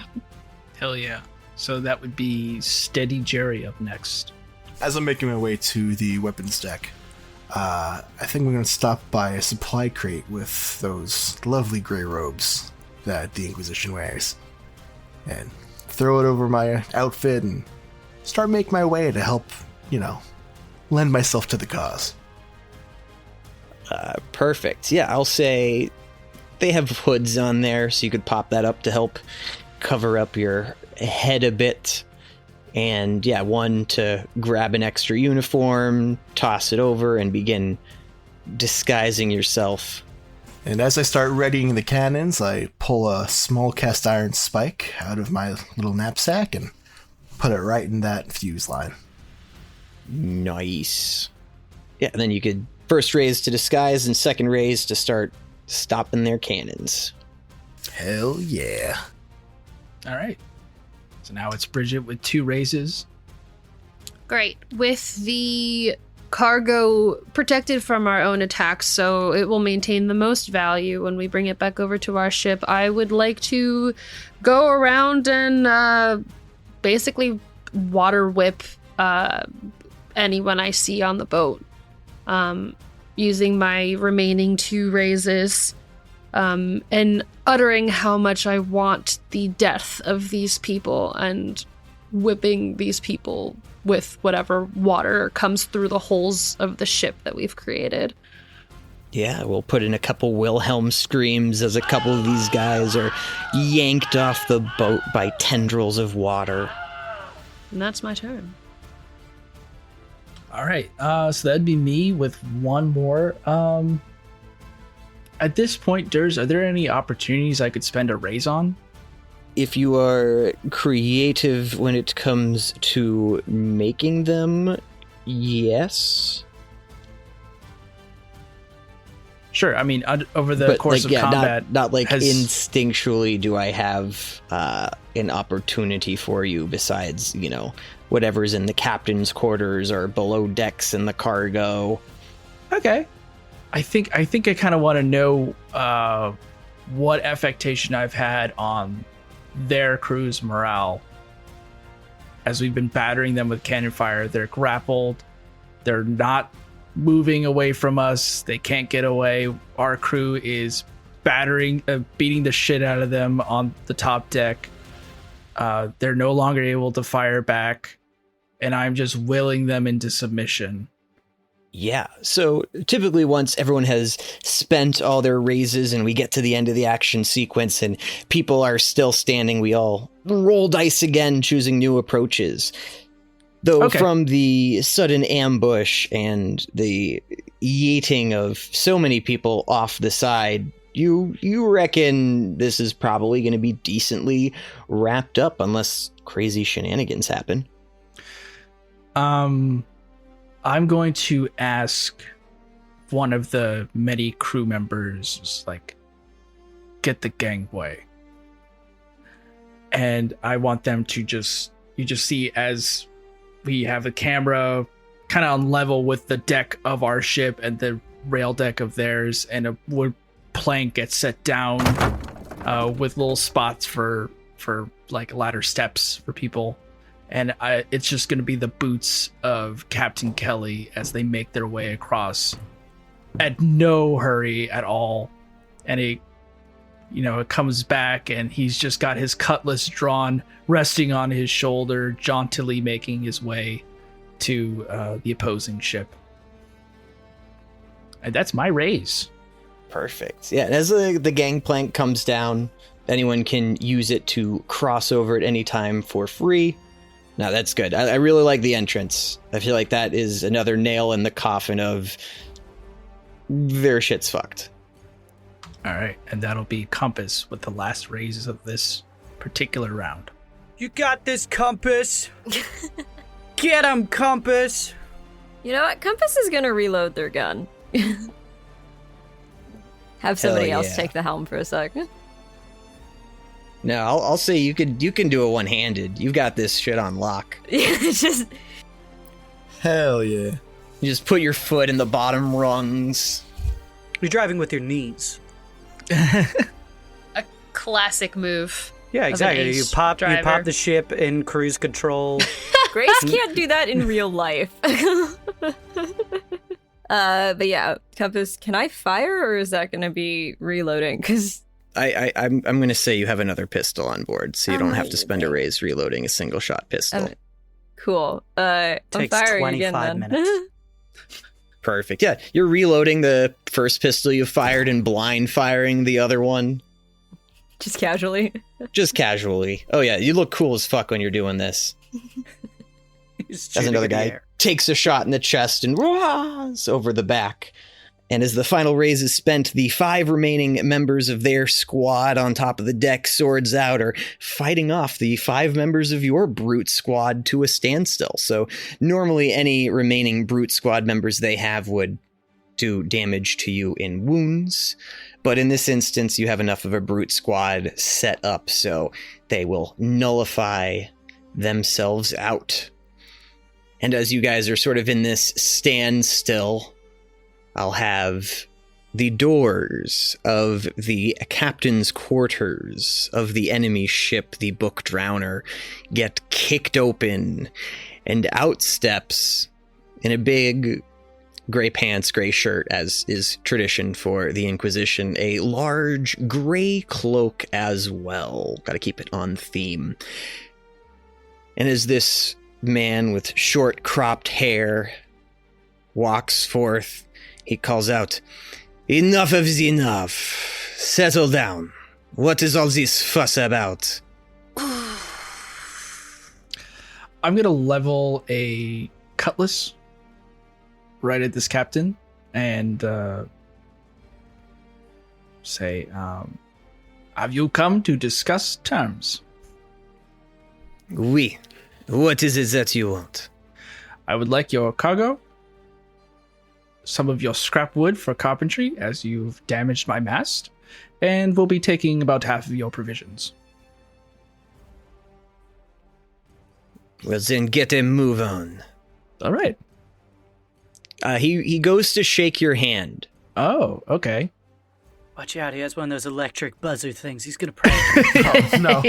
Hell yeah. So that would be Steady Gerry up next. As I'm making my way to the weapons deck, I think we're going to stop by a supply crate with those lovely gray robes that the Inquisition wears. And throw it over my outfit and start making my way to help, you know, lend myself to the cause. Perfect. Yeah, I'll say they have hoods on there, so you could pop that up to help cover up your head a bit. And yeah, one to grab an extra uniform, toss it over, and begin disguising yourself. And as I start readying the cannons, I pull a small cast iron spike out of my little knapsack and put it right in that fuse line. Nice. Yeah, and then you could first raise to disguise and second raise to start stopping their cannons. Hell yeah. All right. So now it's Brigit with 2 raises. Great. With the cargo protected from our own attacks, so it will maintain the most value when we bring it back over to our ship, I would like to go around and basically water whip anyone I see on the boat. Using my remaining 2 raises and uttering how much I want the death of these people and whipping these people with whatever water comes through the holes of the ship that we've created. Yeah, we'll put in a couple Wilhelm screams as a couple of these guys are yanked off the boat by tendrils of water. And that's my turn. All right. So that'd be me with 1 more. At this point, Durs, are there any opportunities I could spend a raise on? If you are creative when it comes to making them, yes. Sure. I mean, over the course of combat, not like instinctually do I have an opportunity for you besides, whatever's in the captain's quarters or below decks in the cargo. Okay. I think I kind of want to know what affectation I've had on their crew's morale. As we've been battering them with cannon fire, they're grappled. They're not moving away from us. They can't get away. Our crew is beating the shit out of them on the top deck. They're no longer able to fire back, and I'm just willing them into submission. Yeah, so typically once everyone has spent all their raises and we get to the end of the action sequence and people are still standing, we all roll dice again, choosing new approaches. Though from the sudden ambush and the yeeting of so many people off the side, you reckon this is probably going to be decently wrapped up unless crazy shenanigans happen. I'm going to ask one of the many crew members, get the gangway. And I want them to you just see as we have the camera kind of on level with the deck of our ship and the rail deck of theirs, and a wood plank gets set down with little spots for ladder steps for people. And it's just going to be the boots of Captain Kelley as they make their way across at no hurry at all. And it comes back and he's just got his cutlass drawn, resting on his shoulder, jauntily making his way to the opposing ship. And that's my raise. Perfect. Yeah, and as the gangplank comes down, anyone can use it to cross over at any time for free. No, that's good. I really like the entrance. I feel like that is another nail in the coffin of their shit's fucked. All right, and that'll be Compass with the last raises of this particular round. You got this, Compass. Get him, Compass. You know what? Compass is gonna reload their gun. Have somebody else take the helm for a second. No, I'll say you can do it one-handed. You've got this shit on lock. Yeah, it's just... Hell yeah. You just put your foot in the bottom rungs. You're driving with your knees. A classic move. Yeah, exactly. You pop the ship in cruise control. Grace can't do that in real life. But yeah, Compass, can I fire or is that going to be reloading? Because I'm going to say you have another pistol on board, so you don't have to spend a raise reloading a single shot pistol. Cool. I'm Takes firing 25 again, then. minutes. Perfect. Yeah, you're reloading the first pistol you fired and blind firing the other one. Just casually. Just casually. Oh yeah, you look cool as fuck when you're doing this. As another guy takes a shot in the chest and roars over the back. And as the final raise is spent, the 5 remaining members of their squad on top of the deck, swords out, are fighting off the 5 members of your brute squad to a standstill. So normally any remaining brute squad members they have would do damage to you in wounds. But in this instance, you have enough of a brute squad set up, so they will nullify themselves out. And as you guys are sort of in this standstill, I'll have the doors of the captain's quarters of the enemy ship, the Book Drowner, get kicked open, and out steps, in a big gray pants, gray shirt, as is tradition for the Inquisition, a large gray cloak as well. Gotta keep it on theme. And as this man with short cropped hair walks forth, he calls out, "Enough is enough. Settle down. What is all this fuss about?" I'm going to level a cutlass right at this captain and say, have you come to discuss terms? Oui. What is it that you want? I would like your cargo some of your scrap wood for carpentry, as you've damaged my mast, and we'll be taking about half of your provisions. Well, then get a move on. All right. He goes to shake your hand. Oh, okay. Watch out, he has one of those electric buzzer things. He's going to prank you. Oh, no.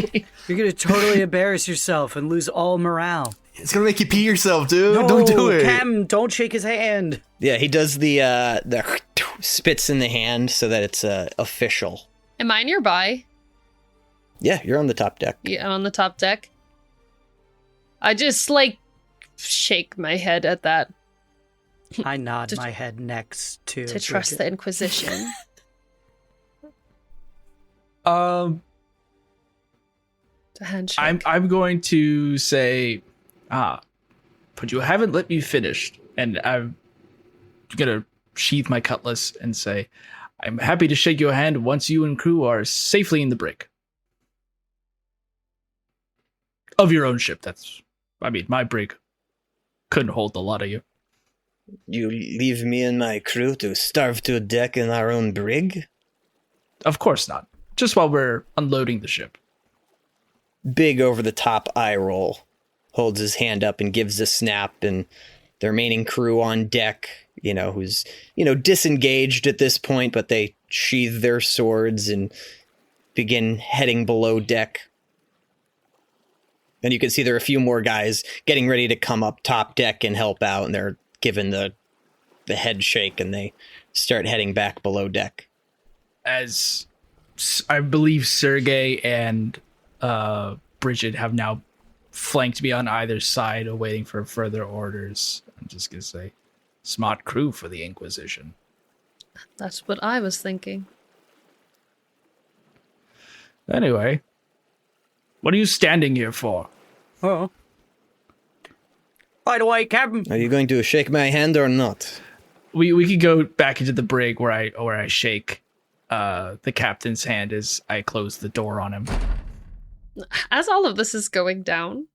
You're going to totally embarrass yourself and lose all morale. It's going to make you pee yourself, dude. No, Don't do it. Cam, don't shake his hand. Yeah, he does the spits in the hand so that it's official. Am I nearby? Yeah, you're on the top deck. Yeah, I'm on the top deck. I just, shake my head at that I nod my head next to trust the Inquisition. Um, The handshake. I'm going to say, but you haven't let me finish, and I'm gonna sheath my cutlass and say, I'm happy to shake your hand once you and crew are safely in the brig. Of your own ship, my brig couldn't hold a lot of you. You leave me and my crew to starve to a deck in our own brig? Of course not. Just while we're unloading the ship. Big over-the-top eye roll. Holds his hand up and gives a snap, and the remaining crew on deck, who's, disengaged at this point, but they sheathe their swords and begin heading below deck. And you can see there are a few more guys getting ready to come up top deck and help out, and they're given the head shake, and they start heading back below deck. As I believe Sergei and Brigit have now flanked me on either side, awaiting for further orders. I'm just going to say, smart crew for the Inquisition. That's what I was thinking. Anyway, what are you standing here for? Oh. By the way, Captain. Are you going to shake my hand or not? We could go back into the brig where I shake the captain's hand as I close the door on him. As all of this is going down,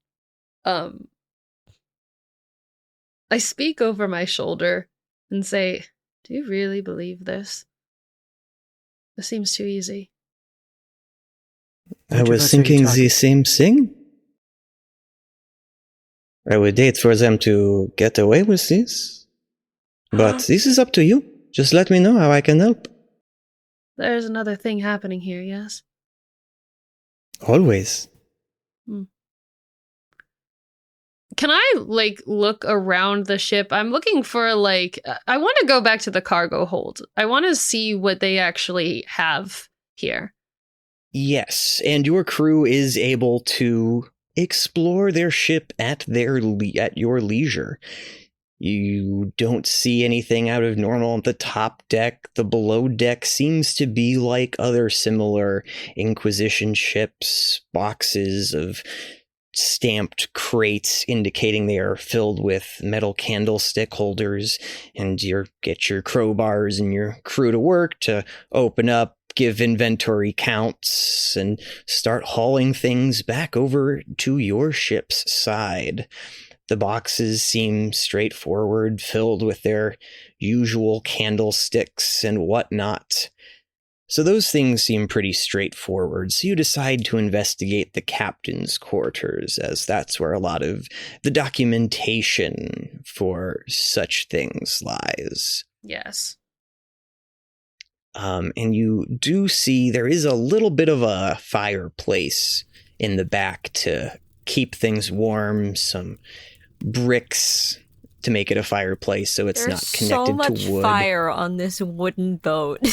I speak over my shoulder and say, do you really believe this? This seems too easy. I was thinking the same thing. I would hate for them to get away with this. But this is up to you. Just let me know how I can help. There's another thing happening here, yes? Always. Can I, look around the ship? I'm looking for, I want to go back to the cargo hold. I want to see what they actually have here. Yes, and your crew is able to explore their ship at your leisure. You don't see anything out of normal at the top deck. The below deck seems to be like other similar Inquisition ships, boxes of stamped crates indicating they are filled with metal candlestick holders, and you get your crowbars and your crew to work to open up, give inventory counts, and start hauling things back over to your ship's side. The boxes seem straightforward, filled with their usual candlesticks and whatnot. So those things seem pretty straightforward, so you decide to investigate the captain's quarters, as that's where a lot of the documentation for such things lies. Yes. And you do see there is a little bit of a fireplace in the back to keep things warm, some bricks to make it a fireplace so it's not connected to wood. There's so much fire on this wooden boat.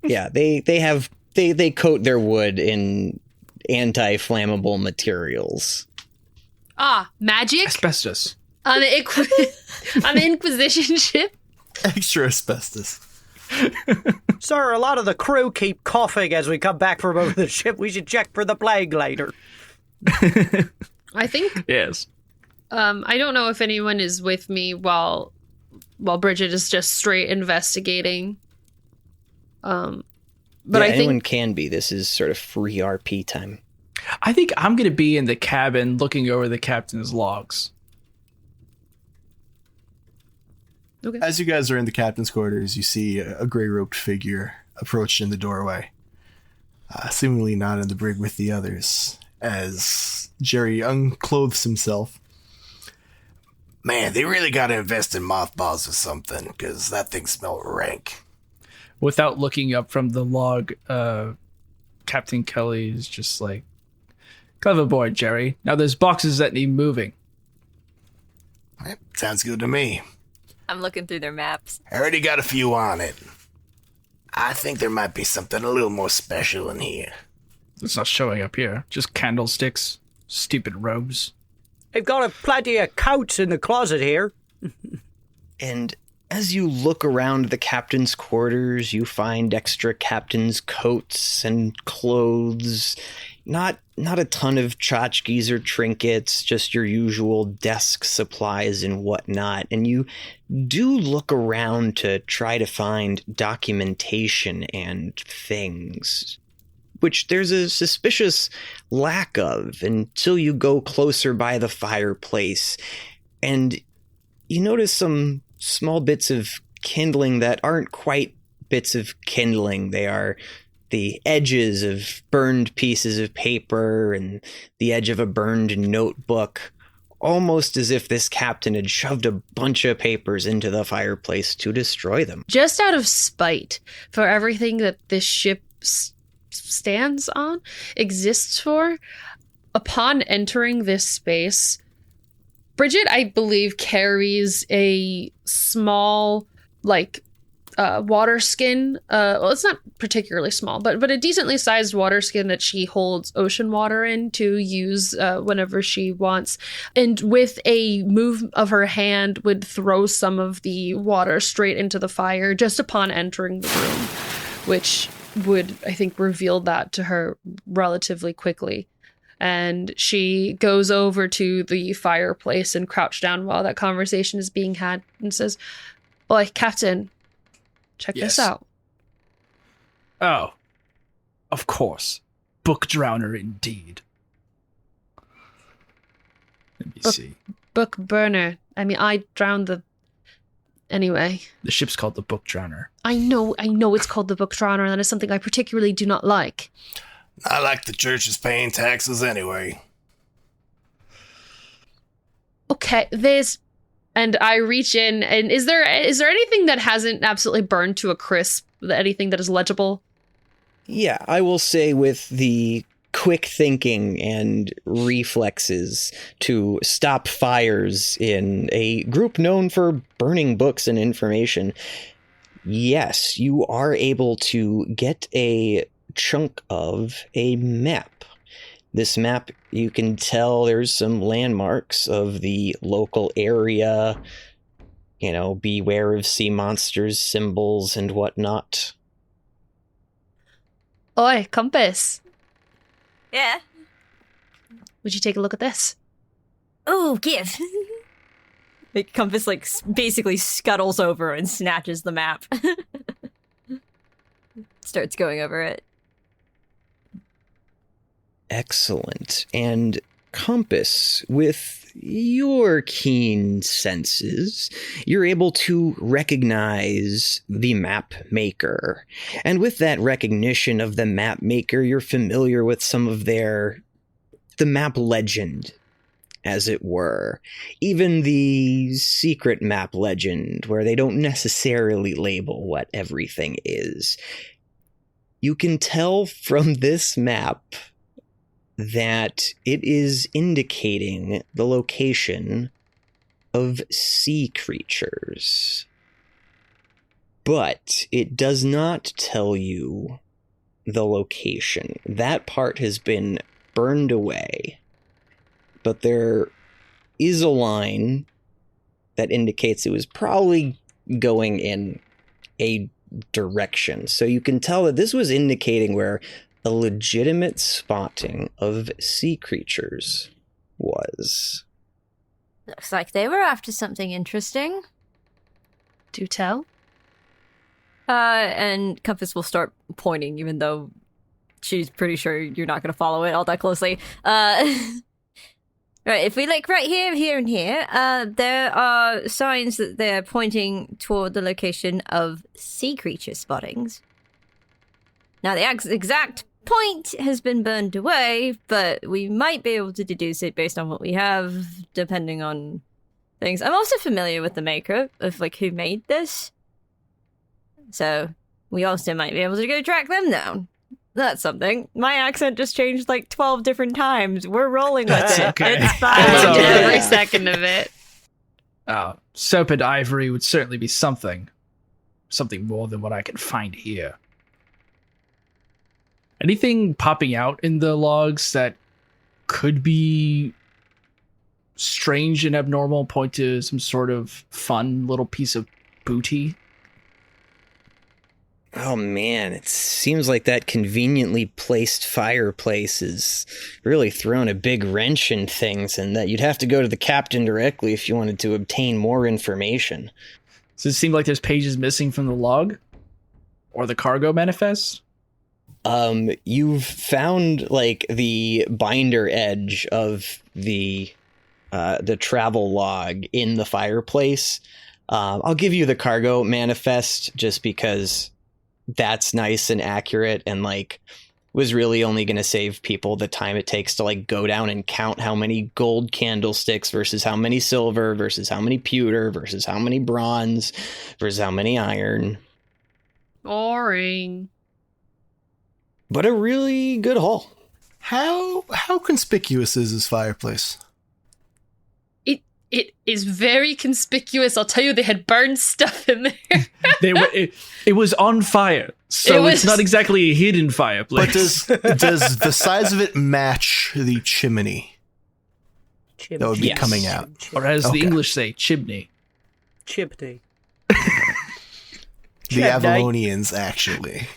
Yeah, they coat their wood in anti-flammable materials. Magic? Asbestos. On the Inquisition ship? Extra asbestos. Sir, a lot of the crew keep coughing as we come back from over the ship. We should check for the plague later. I think. Yes. I don't know if anyone is with me while Brigit is just straight investigating. But yeah, I think anyone can be. This is sort of free RP time. I think I'm going to be in the cabin looking over the captain's logs. Okay. As you guys are in the captain's quarters, you see a gray-robed figure approach in the doorway, seemingly not in the brig with the others, as Gerry unclothes himself. Man, they really gotta invest in mothballs or something, because that thing smelled rank. Without looking up from the log, Captain Kelley is just like, clever boy, Gerry. Now there's boxes that need moving. Sounds good to me. I'm looking through their maps. I already got a few on it. I think there might be something a little more special in here. It's not showing up here. Just candlesticks, stupid robes. They've got plenty of coats in the closet here. And as you look around the captain's quarters, you find extra captain's coats and clothes. Not a ton of tchotchkes or trinkets, just your usual desk supplies and whatnot. And you do look around to try to find documentation and things, which there's a suspicious lack of until you go closer by the fireplace. And you notice some small bits of kindling that aren't quite bits of kindling. They are the edges of burned pieces of paper and the edge of a burned notebook, almost as if this captain had shoved a bunch of papers into the fireplace to destroy them. Just out of spite for everything that this ship stands on, exists for, upon entering this space, Brigit, I believe, carries a small, water skin. Well, it's not particularly small, but a decently sized water skin that she holds ocean water in to use whenever she wants. And with a move of her hand would throw some of the water straight into the fire just upon entering the room, which would, I think, reveal that to her relatively quickly. And she goes over to the fireplace and crouched down while that conversation is being had and says, "Boy, Captain, check this out." Oh, of course. Book drowner indeed. Let me see. Book burner. I mean, I drowned the... Anyway. The ship's called the Book Drowner. I know it's called the Book Drowner, and that is something I particularly do not like. I like the church is paying taxes anyway. Okay, there's... And I reach in, and is there anything that hasn't absolutely burned to a crisp? Anything that is legible? Yeah, I will say with the quick thinking and reflexes to stop fires in a group known for burning books and information, yes, you are able to get a chunk of a map. This map, you can tell there's some landmarks of the local area, beware of sea monsters, symbols, and whatnot. Oi, compass. Yeah. Would you take a look at this? Oh, give. The compass basically scuttles over and snatches the map. Starts going over it. Excellent. And Compass, with your keen senses, you're able to recognize the map maker. And with that recognition of the map maker, you're familiar with some of the map legend, as it were. Even the secret map legend, where they don't necessarily label what everything is. You can tell from this map that it is indicating the location of sea creatures. But it does not tell you the location. That part has been burned away. But there is a line that indicates it was probably going in a direction. So you can tell that this was indicating where a legitimate spotting of sea creatures was. Looks like they were after something interesting. Do tell. And Compass will start pointing, even though she's pretty sure you're not going to follow it all that closely. Right, if we look right here, here, and here, there are signs that they're pointing toward the location of sea creature spottings. Now, the exact point has been burned away, but we might be able to deduce it based on what we have, depending on things. I'm also familiar with the maker of, like, who made this. So, we also might be able to go track them down. That's something. My accent just changed like 12 different times. We're rolling with it. Okay. It's fine. It's all right. Every second of it. Soap and ivory would certainly be something. Something more than what I can find here. Anything popping out in the logs that could be strange and abnormal, point to some sort of fun little piece of booty? Oh man, it seems like that conveniently placed fireplace is really throwing a big wrench in things, and that you'd have to go to the captain directly if you wanted to obtain more information. Does it seem like there's pages missing from the log? Or the cargo manifest? You've found like the binder edge of the travel log in the fireplace. I'll give you the cargo manifest just because that's nice and accurate, and like was really only going to save people the time it takes to like go down and count how many gold candlesticks versus how many silver versus how many pewter versus how many bronze versus how many iron. Boring. But a really good haul. How conspicuous is this fireplace? It is very conspicuous. I'll tell you, they had burned stuff in there. It was on fire, so it's not exactly a hidden fireplace. But does the size of it match the chimney that would be Yes. coming out? Or as Okay. the English say, chimney. Chimney. The Avalonians, actually.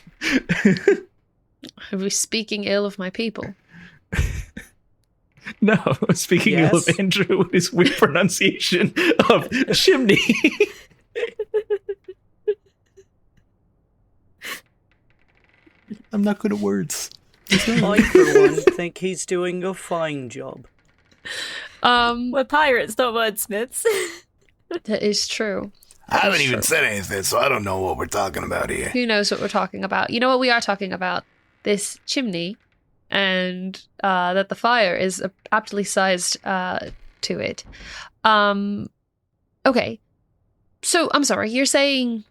Are we speaking ill of my people? No, speaking ill Yes. of Andrew with his weird pronunciation of chimney. I'm not good at words. I, for one, think he's doing a fine job. We're pirates, not wordsmiths. That is true. I haven't even said anything, so I don't know what we're talking about here. Who knows what we're talking about? You know what we are talking about? This chimney, and that the fire is aptly sized to it. Okay. So, I'm sorry, you're saying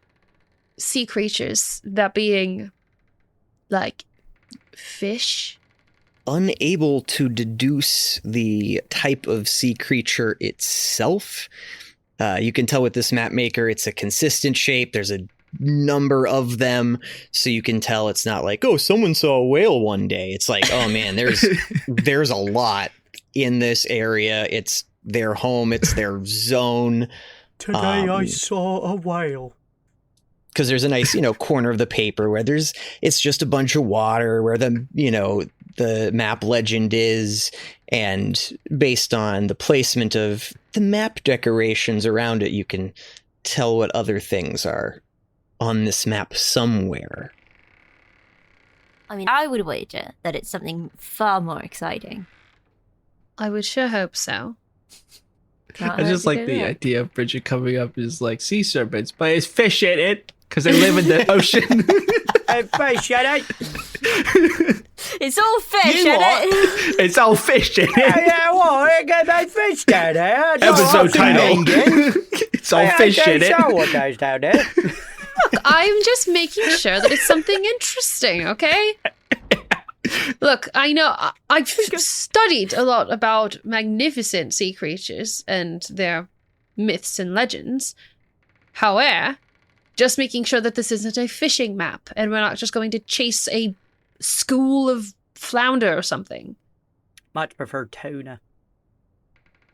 sea creatures, that being, like, fish? Unable to deduce the type of sea creature itself. You can tell with this map maker, it's a consistent shape. There's a number of them, so you can tell it's not like, oh, someone saw a whale one day. It's like, oh man, there's a lot in this area. It's their home. It's their zone. Today I saw a whale. Because there's a nice, corner of the paper where it's just a bunch of water where the map legend is, and based on the placement of the map decorations around it, you can tell what other things are on this map somewhere. I mean, I would wager that it's something far more exciting. I would sure hope so. I just like the idea of Brigit coming up as like sea serpents, but it's fish in it because they live in the ocean. Fish, It's all fish, isn't it? It's all fish in it. Yeah, what? I got that fish down there. Episode title. It's all fish in it. What goes down there? Look, I'm just making sure that it's something interesting, okay? Look, I know I've studied a lot about magnificent sea creatures and their myths and legends. However, just making sure that this isn't a fishing map and we're not just going to chase a school of flounder or something. Much prefer tuna.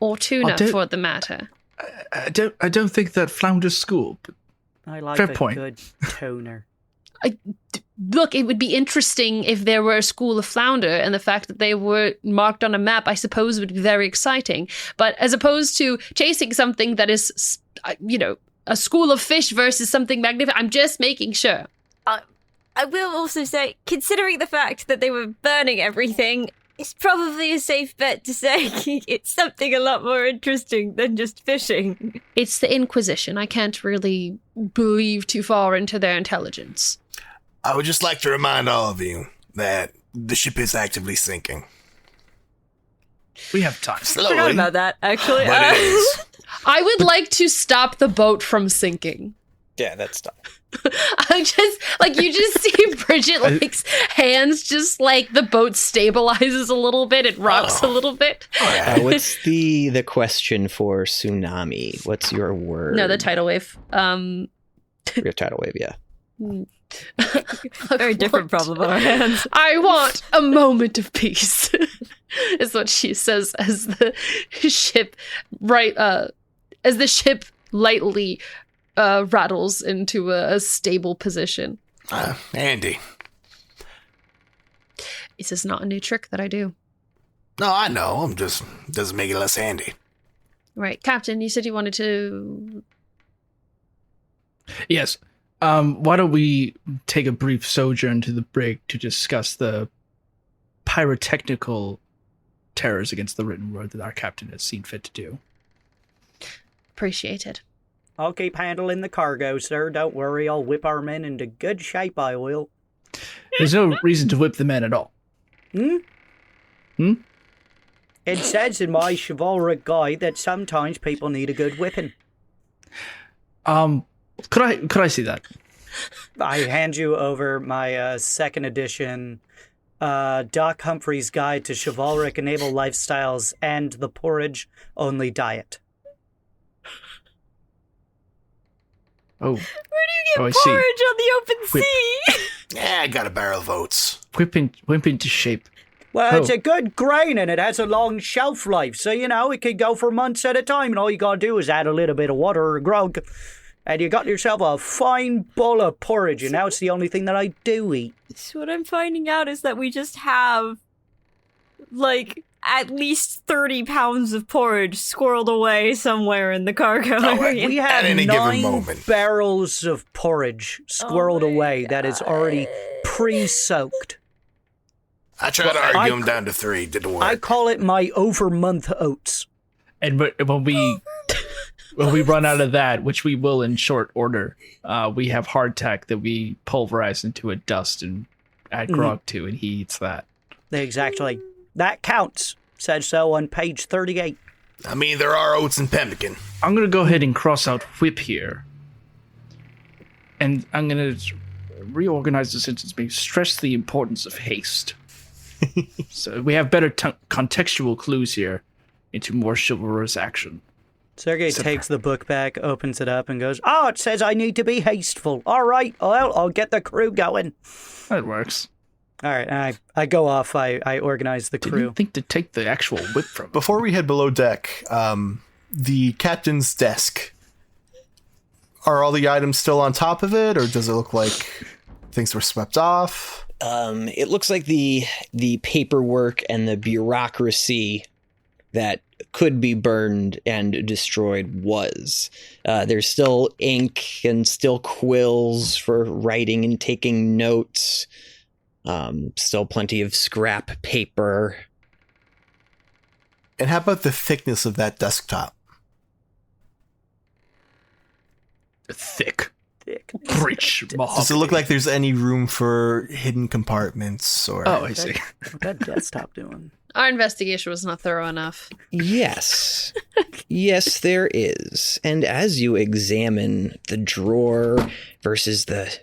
Or tuna, don't- for the matter. I don't think that flounder school. But I like Fair a point. good toner. Look, it would be interesting if there were a school of flounder, and the fact that they were marked on a map, I suppose, would be very exciting. But as opposed to chasing something that is, a school of fish versus something magnificent, I'm just making sure. I will also say, considering the fact that they were burning everything, It's probably a safe bet to say it's something a lot more interesting than just fishing. It's the Inquisition. I can't really believe too far into their intelligence. I would just like to remind all of you that the ship is actively sinking. We have time. I forgot about that, actually. But it is. I would like to stop the boat from sinking. Yeah, that's tough. I just you just see Brigit hands just the boat stabilizes a little bit, it rocks a little bit. What's the question for tsunami? What's your word? No, the tidal wave. Your tidal wave, yeah. Very different problem on our hands. I want a moment of peace. Is what she says as the ship lightly rattles into a stable position. Andy. This is not a new trick that I do. No, I know. I'm just doesn't make it less handy. Right, Captain, you said you wanted to... Yes. Why don't we take a brief sojourn to the brig to discuss the pyrotechnical terrors against the written word that our captain has seen fit to do. Appreciated. I'll keep handling the cargo, sir. Don't worry, I'll whip our men into good shape, I will. There's no reason to whip the men at all. It says in my chivalric guide that sometimes people need a good whipping. Could I see that? I hand you over my second edition Doc Humphrey's Guide to Chivalric and Naval Lifestyles and the Porridge Only Diet. Oh. Where do you get I porridge see. on the open sea? Yeah, I got a barrel of oats. Whip into shape. Well, it's Oh. a good grain and it has a long shelf life, so it can go for months at a time, and all you gotta do is add a little bit of water or grog, and you got yourself a fine bowl of porridge, and now it's the only thing that I do eat. So what I'm finding out is that we just have, at least 30 pounds of porridge squirreled away somewhere in the cargo area. We At have any given 9 moment. barrels of porridge squirreled away that is already pre-soaked. I tried to argue him down to 3. Didn't work. I call it my over-month oats. And when we run out of that, which we will in short order, we have hardtack that we pulverize into a dust and add grog to, and he eats that. Exactly. That counts. Said so on page 38. I mean, there are oats and pemmican. I'm going to go ahead and cross out whip here. And I'm going to reorganize the sentence, maybe stress the importance of haste. So we have better contextual clues here into more chivalrous action. Sergei takes the book back, opens it up, and goes, "Oh, it says I need to be hasteful. All right, well, I'll get the crew going." That works. All right, I go off. I organize the crew. Didn't think to take the actual whip from him. Before we head below deck, the captain's desk. Are all the items still on top of it, or does it look like things were swept off? It looks like the paperwork and the bureaucracy that could be burned and destroyed was. There's still ink and still quills for writing and taking notes. Still plenty of scrap paper. And how about the thickness of that desktop? Thick. Rich mahogany. Does it look like there's any room for hidden compartments or? Oh, I see. What's that desktop doing? Our investigation was not thorough enough. Yes. Yes, there is. And as you examine the drawer versus the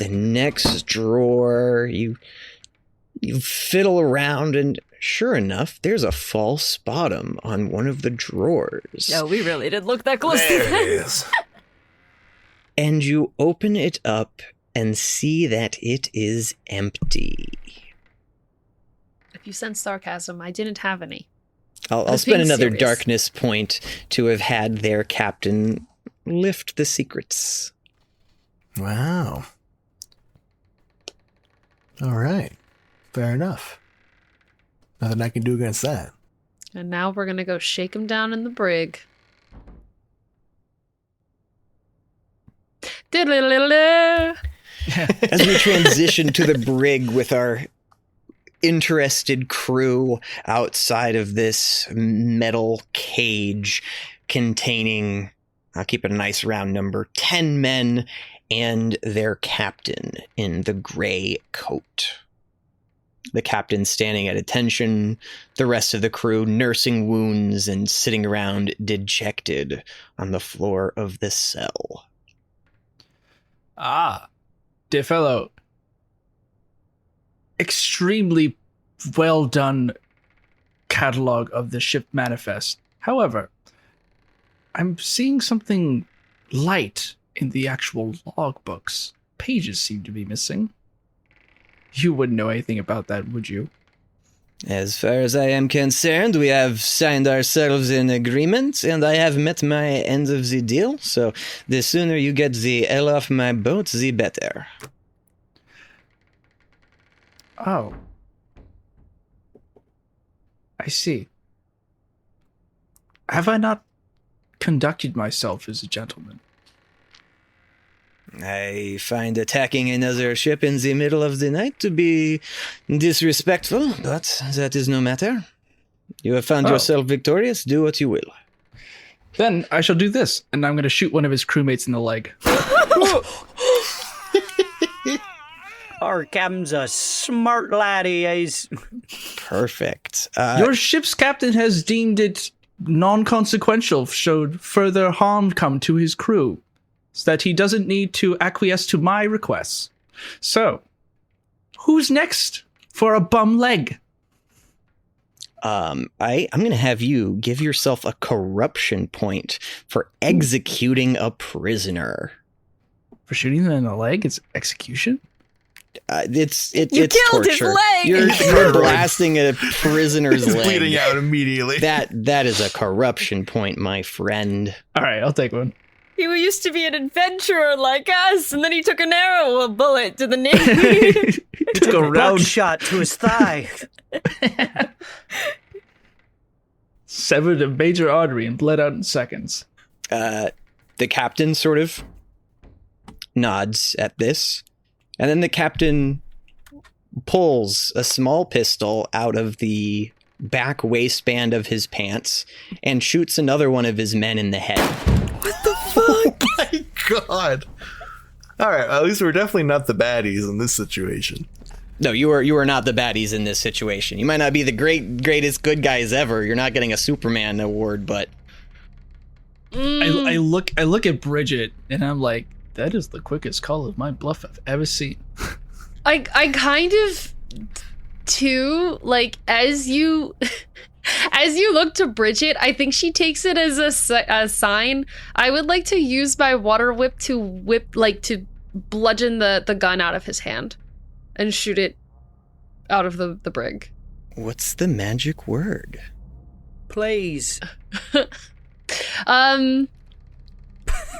next drawer, you fiddle around, and sure enough, there's a false bottom on one of the drawers. No, we really didn't look that close to There that. it is. And you open it up and see that it is empty. If you sense sarcasm, I didn't have any. I'll was spend being another serious. darkness point to have had their captain lift the secrets. Wow. All right. Fair enough. Nothing I can do against that. And now we're going to go shake him down in the brig. Diddle-diddle-diddle. As we transition to the brig with our interested crew outside of this metal cage containing, I'll keep it a nice round number, 10 men and their captain in the gray coat. The captain standing at attention, the rest of the crew nursing wounds and sitting around dejected on the floor of the cell. Ah, dear fellow. Extremely well done catalog of the ship manifest. However, I'm seeing something light in the actual logbooks. Pages seem to be missing. You wouldn't know anything about that, would you? As far as I am concerned, we have signed ourselves an agreement, and I have met my end of the deal, so the sooner you get the hell off my boat, the better. Oh. I see. Have I not conducted myself as a gentleman? I find attacking another ship in the middle of the night to be disrespectful, but that is no matter. You have found yourself victorious, do what you will. Then I shall do this, and I'm going to shoot one of his crewmates in the leg. Our captain's a smart laddie. He's Perfect. Your ship's captain has deemed it non-consequential, showed further harm come to his crew, so that he doesn't need to acquiesce to my requests. So, who's next for a bum leg? I'm going to have you give yourself a corruption point for executing a prisoner. For shooting them in the leg? It's execution? It's You it's killed his torture. leg! You're blasting a prisoner's He's leg. bleeding out immediately. That is a corruption point, my friend. All right, I'll take one. He used to be an adventurer like us, and then he took an arrow, a bullet to the knee. Took a round shot to his thigh. severed a major artery and bled out in seconds. The captain sort of nods at this, and then the captain pulls a small pistol out of the back waistband of his pants and shoots another one of his men in the head. What the fuck? Oh my god. Alright, at least we're definitely not the baddies in this situation. No, you are not the baddies in this situation. You might not be the greatest good guys ever. You're not getting a Superman award, but I look at Brigit and I'm like, that is the quickest call of my bluff I've ever seen. I kind of too, like, as you look to Brigit, I think she takes it as a sign. I would like to use my water whip to to bludgeon the gun out of his hand and shoot it out of the brig. what's the magic word? Please.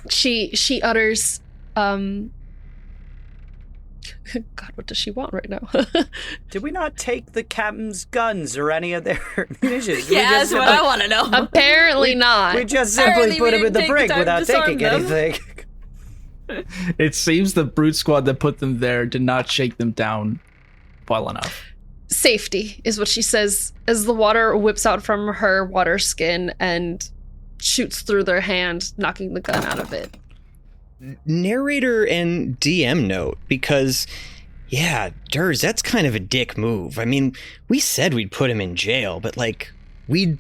She utters, God, what does she want right now? Did we not take the captain's guns or any of their munitions? Yeah, that's what I want to know. Apparently not. We just simply Apparently put we him in the didn't take brig the time without to disarm taking them. anything. It seems the brute squad that put them there did not shake them down well enough. Safety is what she says as the water whips out from her water skin and shoots through their hand, knocking the gun out of it. Narrator and DM note, because, yeah, Durs, that's kind of a dick move. I mean, we said we'd put him in jail, but, like, we'd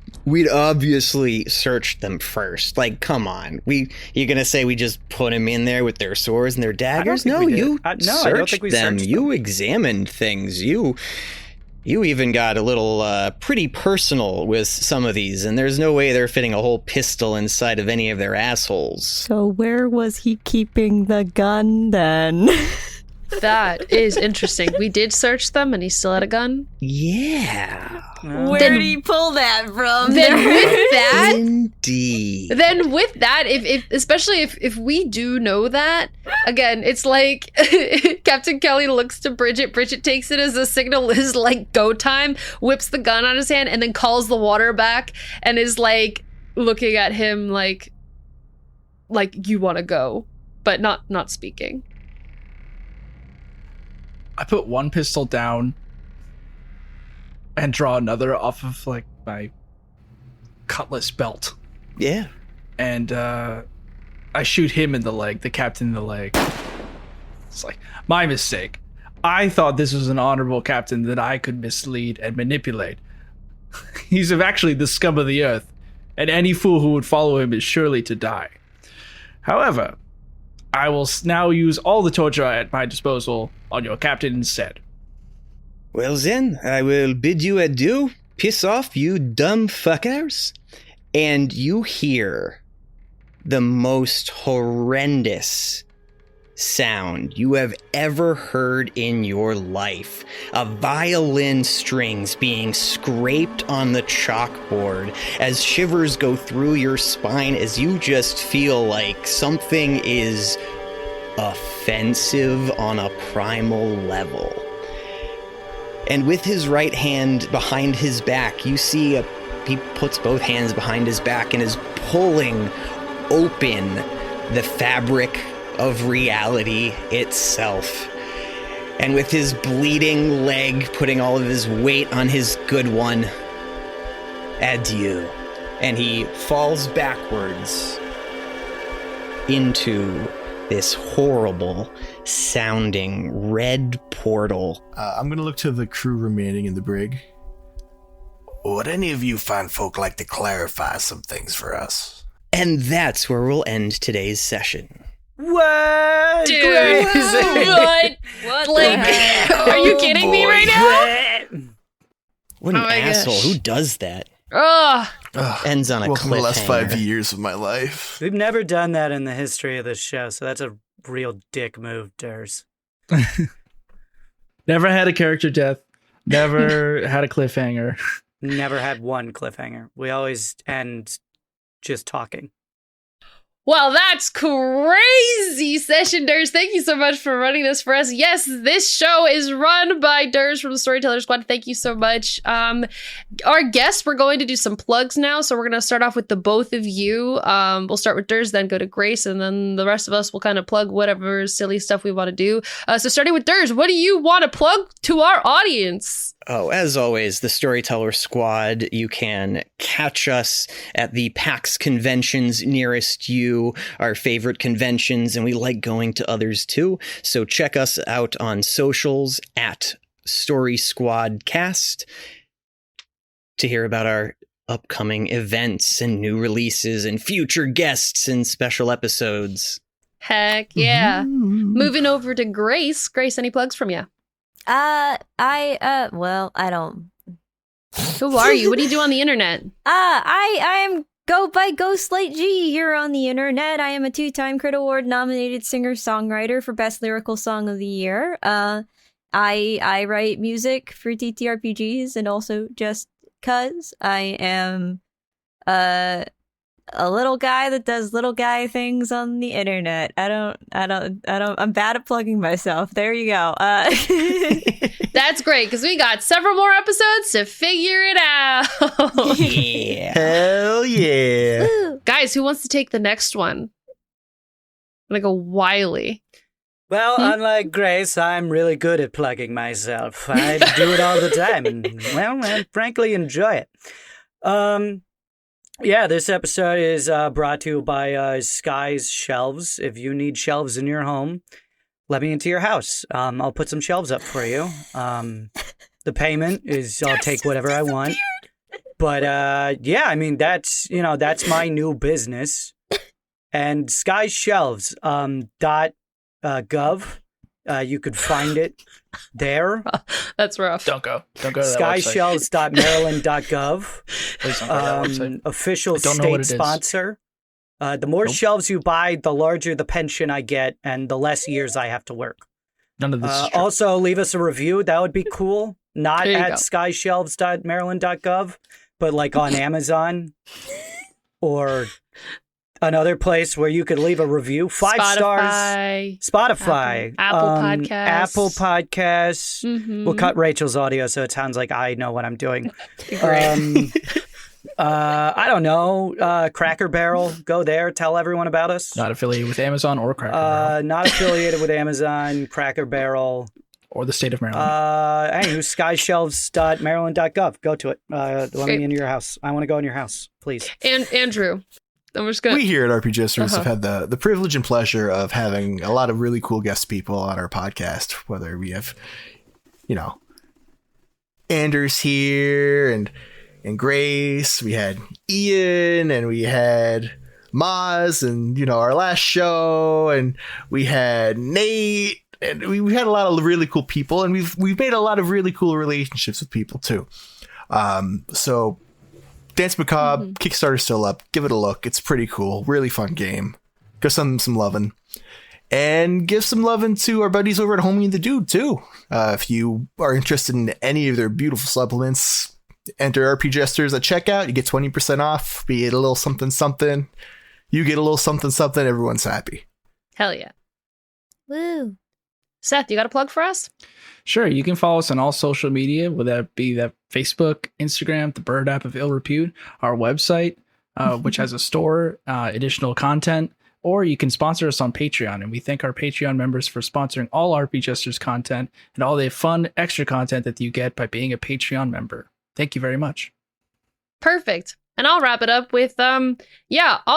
obviously searched them first. Like, come on. You're gonna say we just put him in there with their swords and their daggers? think No, we did. you I don't searched think we them. searched You them. examined things. You even got a little pretty personal with some of these, and there's no way they're fitting a whole pistol inside of any of their assholes. So where was he keeping the gun then? That is interesting. We did search them and he still had a gun. Yeah. Where Then- did he pull that from? Then with that, Indeed. if especially if we do know that, again, it's like Captain Kelley looks to Brigit. Brigit takes it as a signal, is like go time, whips the gun out of his hand, and then calls the water back and is like looking at him like you want to go, but not speaking. I put one pistol down and draw another off of like my cutlass belt. Yeah. And I shoot him in the leg, the captain in the leg. It's like, my mistake. I thought this was an honorable captain that I could mislead and manipulate. He's actually the scum of the earth, and any fool who would follow him is surely to die. However, I will now use all the torture at my disposal on your captain instead. Well then, I will bid you adieu. Piss off, you dumb fuckers. And you hear the most horrendous sound you have ever heard in your life. A violin strings being scraped on the chalkboard as shivers go through your spine as you just feel like something is offensive on a primal level. And with his right hand behind his back, you see he puts both hands behind his back and is pulling open the fabric of reality itself. And with his bleeding leg putting all of his weight on his good one, adieu. And he falls backwards into this horrible sounding red portal. I'm going to look to the crew remaining in the brig. Would any of you fine folk like to clarify some things for us? And that's where we'll end today's session. What? Dude, what? What Like, the heck? are you kidding me right now? What an Oh my asshole. gosh. Who does that? Ugh. Ends on a Welcome to the last 5 cliffhanger. years of my life. We've never done that in the history of this show, so that's a real dick move, Durs. Never had a character death. Never had a cliffhanger. Never had one cliffhanger. We always end just talking. Well, that's crazy, Session Durs. Thank you so much for running this for us. Yes, this show is run by Durs from the Storyteller Squad. Thank you so much. Our guests, we're going to do some plugs now. So we're going to start off with the both of you. We'll start with Durs, then go to Grace, and then the rest of us will kind of plug whatever silly stuff we want to do. So starting with Durs, what do you want to plug to our audience? Oh, as always, the Storyteller Squad, you can catch us at the PAX conventions nearest you, our favorite conventions, and we like going to others too. So check us out on socials at Story Squad Cast to hear about our upcoming events and new releases and future guests and special episodes. Heck yeah. Moving over to Grace. Grace, any plugs from you? Well, I don't. Who are you? What do you do on the internet? I am go by Ghostlight G here on the internet. I am a 2-time Crit Award nominated singer-songwriter for Best Lyrical Song of the Year. I write music for TTRPGs and also just cuz I am a little guy that does little guy things on the internet. I'm bad at plugging myself. There you go. That's great, because we got several more episodes to figure it out. Yeah. Hell yeah. Guys, who wants to take the next one? I'm gonna go Wiley. Well, unlike Grace, I'm really good at plugging myself. I do it all the time, and well, I frankly enjoy it. Yeah, this episode is brought to you by Sky's Shelves. If you need shelves in your home, let me into your house. I'll put some shelves up for you. The payment is I'll take whatever I want. But yeah, I mean that's my new business. And Sky's Shelves .gov. You could find it there. That's rough. Don't go to that website. Skyshelves.maryland.gov. Please don't go to that website. Official I don't know what state it is. sponsor. The more shelves you buy, the larger the pension I get and the less years I have to work. None of this is true. Also, leave us a review. That would be cool. Not There you at go. skyshelves.maryland.gov, but like on Amazon or another place where you could leave a review. 5 stars. Spotify. Apple Podcasts. Apple Podcasts. Mhm. We'll cut Rachel's audio so it sounds like I know what I'm doing. Great. I don't know. Cracker Barrel. Go there. Tell everyone about us. Not affiliated with Amazon or Cracker Barrel. Not affiliated with Amazon. Cracker Barrel. or the state of Maryland? skyshelves.maryland.gov. Go to it. Let me into your house. I want to go in your house, please. And Andrew, I'm just gonna. We here at RPGisters have had the privilege and pleasure of having a lot of really cool guest people on our podcast, whether we have, Anders here and Grace, we had Ian, and we had Maz, and our last show, and we had Nate, and we had a lot of really cool people, and we've made a lot of really cool relationships with people too. So Dance Macabre Kickstarter's still up. Give it a look. It's pretty cool. Really fun game. Give some lovin'. And give some lovin' to our buddies over at Homie and the Dude too. If you are interested in any of their beautiful supplements, enter RPGisters at checkout. You get 20% off. Be it a little something something. You get a little something something. Everyone's happy. Hell yeah. Woo. Seth, you got a plug for us? Sure, you can follow us on all social media, whether that be that Facebook, Instagram, the Bird app of ill repute, our website, which has a store, additional content, or you can sponsor us on Patreon. And we thank our Patreon members for sponsoring all RPGisters content and all the fun extra content that you get by being a Patreon member. Thank you very much. Perfect. And I'll wrap it up with, all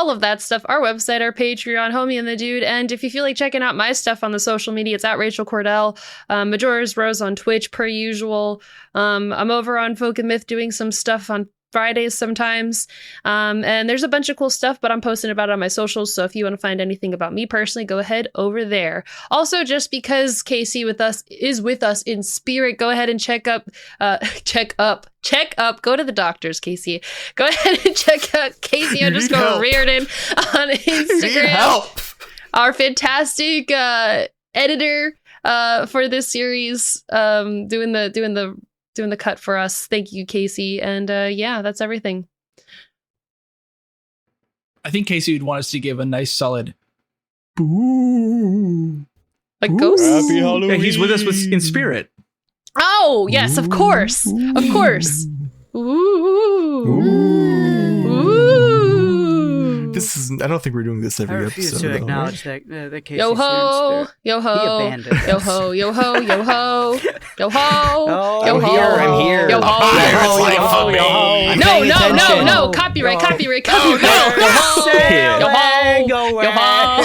of that stuff. Our website, our Patreon, Homie and the Dude. And if you feel like checking out my stuff on the social media, it's at Rachel Kordell. Majora's Rose on Twitch, per usual. I'm over on Folk and Myth doing some stuff on Fridays sometimes. And there's a bunch of cool stuff, but I'm posting about it on my socials. So if you want to find anything about me personally, go ahead over there. Also, just because Casey is with us in spirit, go ahead and check up, go to the doctors, Casey. Go ahead and check out Casey _ Reardon on Instagram. Help. Our fantastic editor for this series, doing the cut for us. Thank you, Casey. And that's everything. I think Casey would want us to give a nice solid boo. Like ghosts? Happy Halloween. Yeah, he's with us in spirit. Oh, yes, of course. Of course. Ooh. I don't think we're doing this I every refuse episode. to acknowledge that Casey's Yo ho, yo He ho, abandoned yo us. ho, yo ho, yo ho, yo ho, Oh, yo I'm ho, here, I'm here. yo ho, Yo ho, yo ho. I'm no, paying no, no, attention. no, copyright, Yo ho. copyright, yo ho, yo ho, yo ho.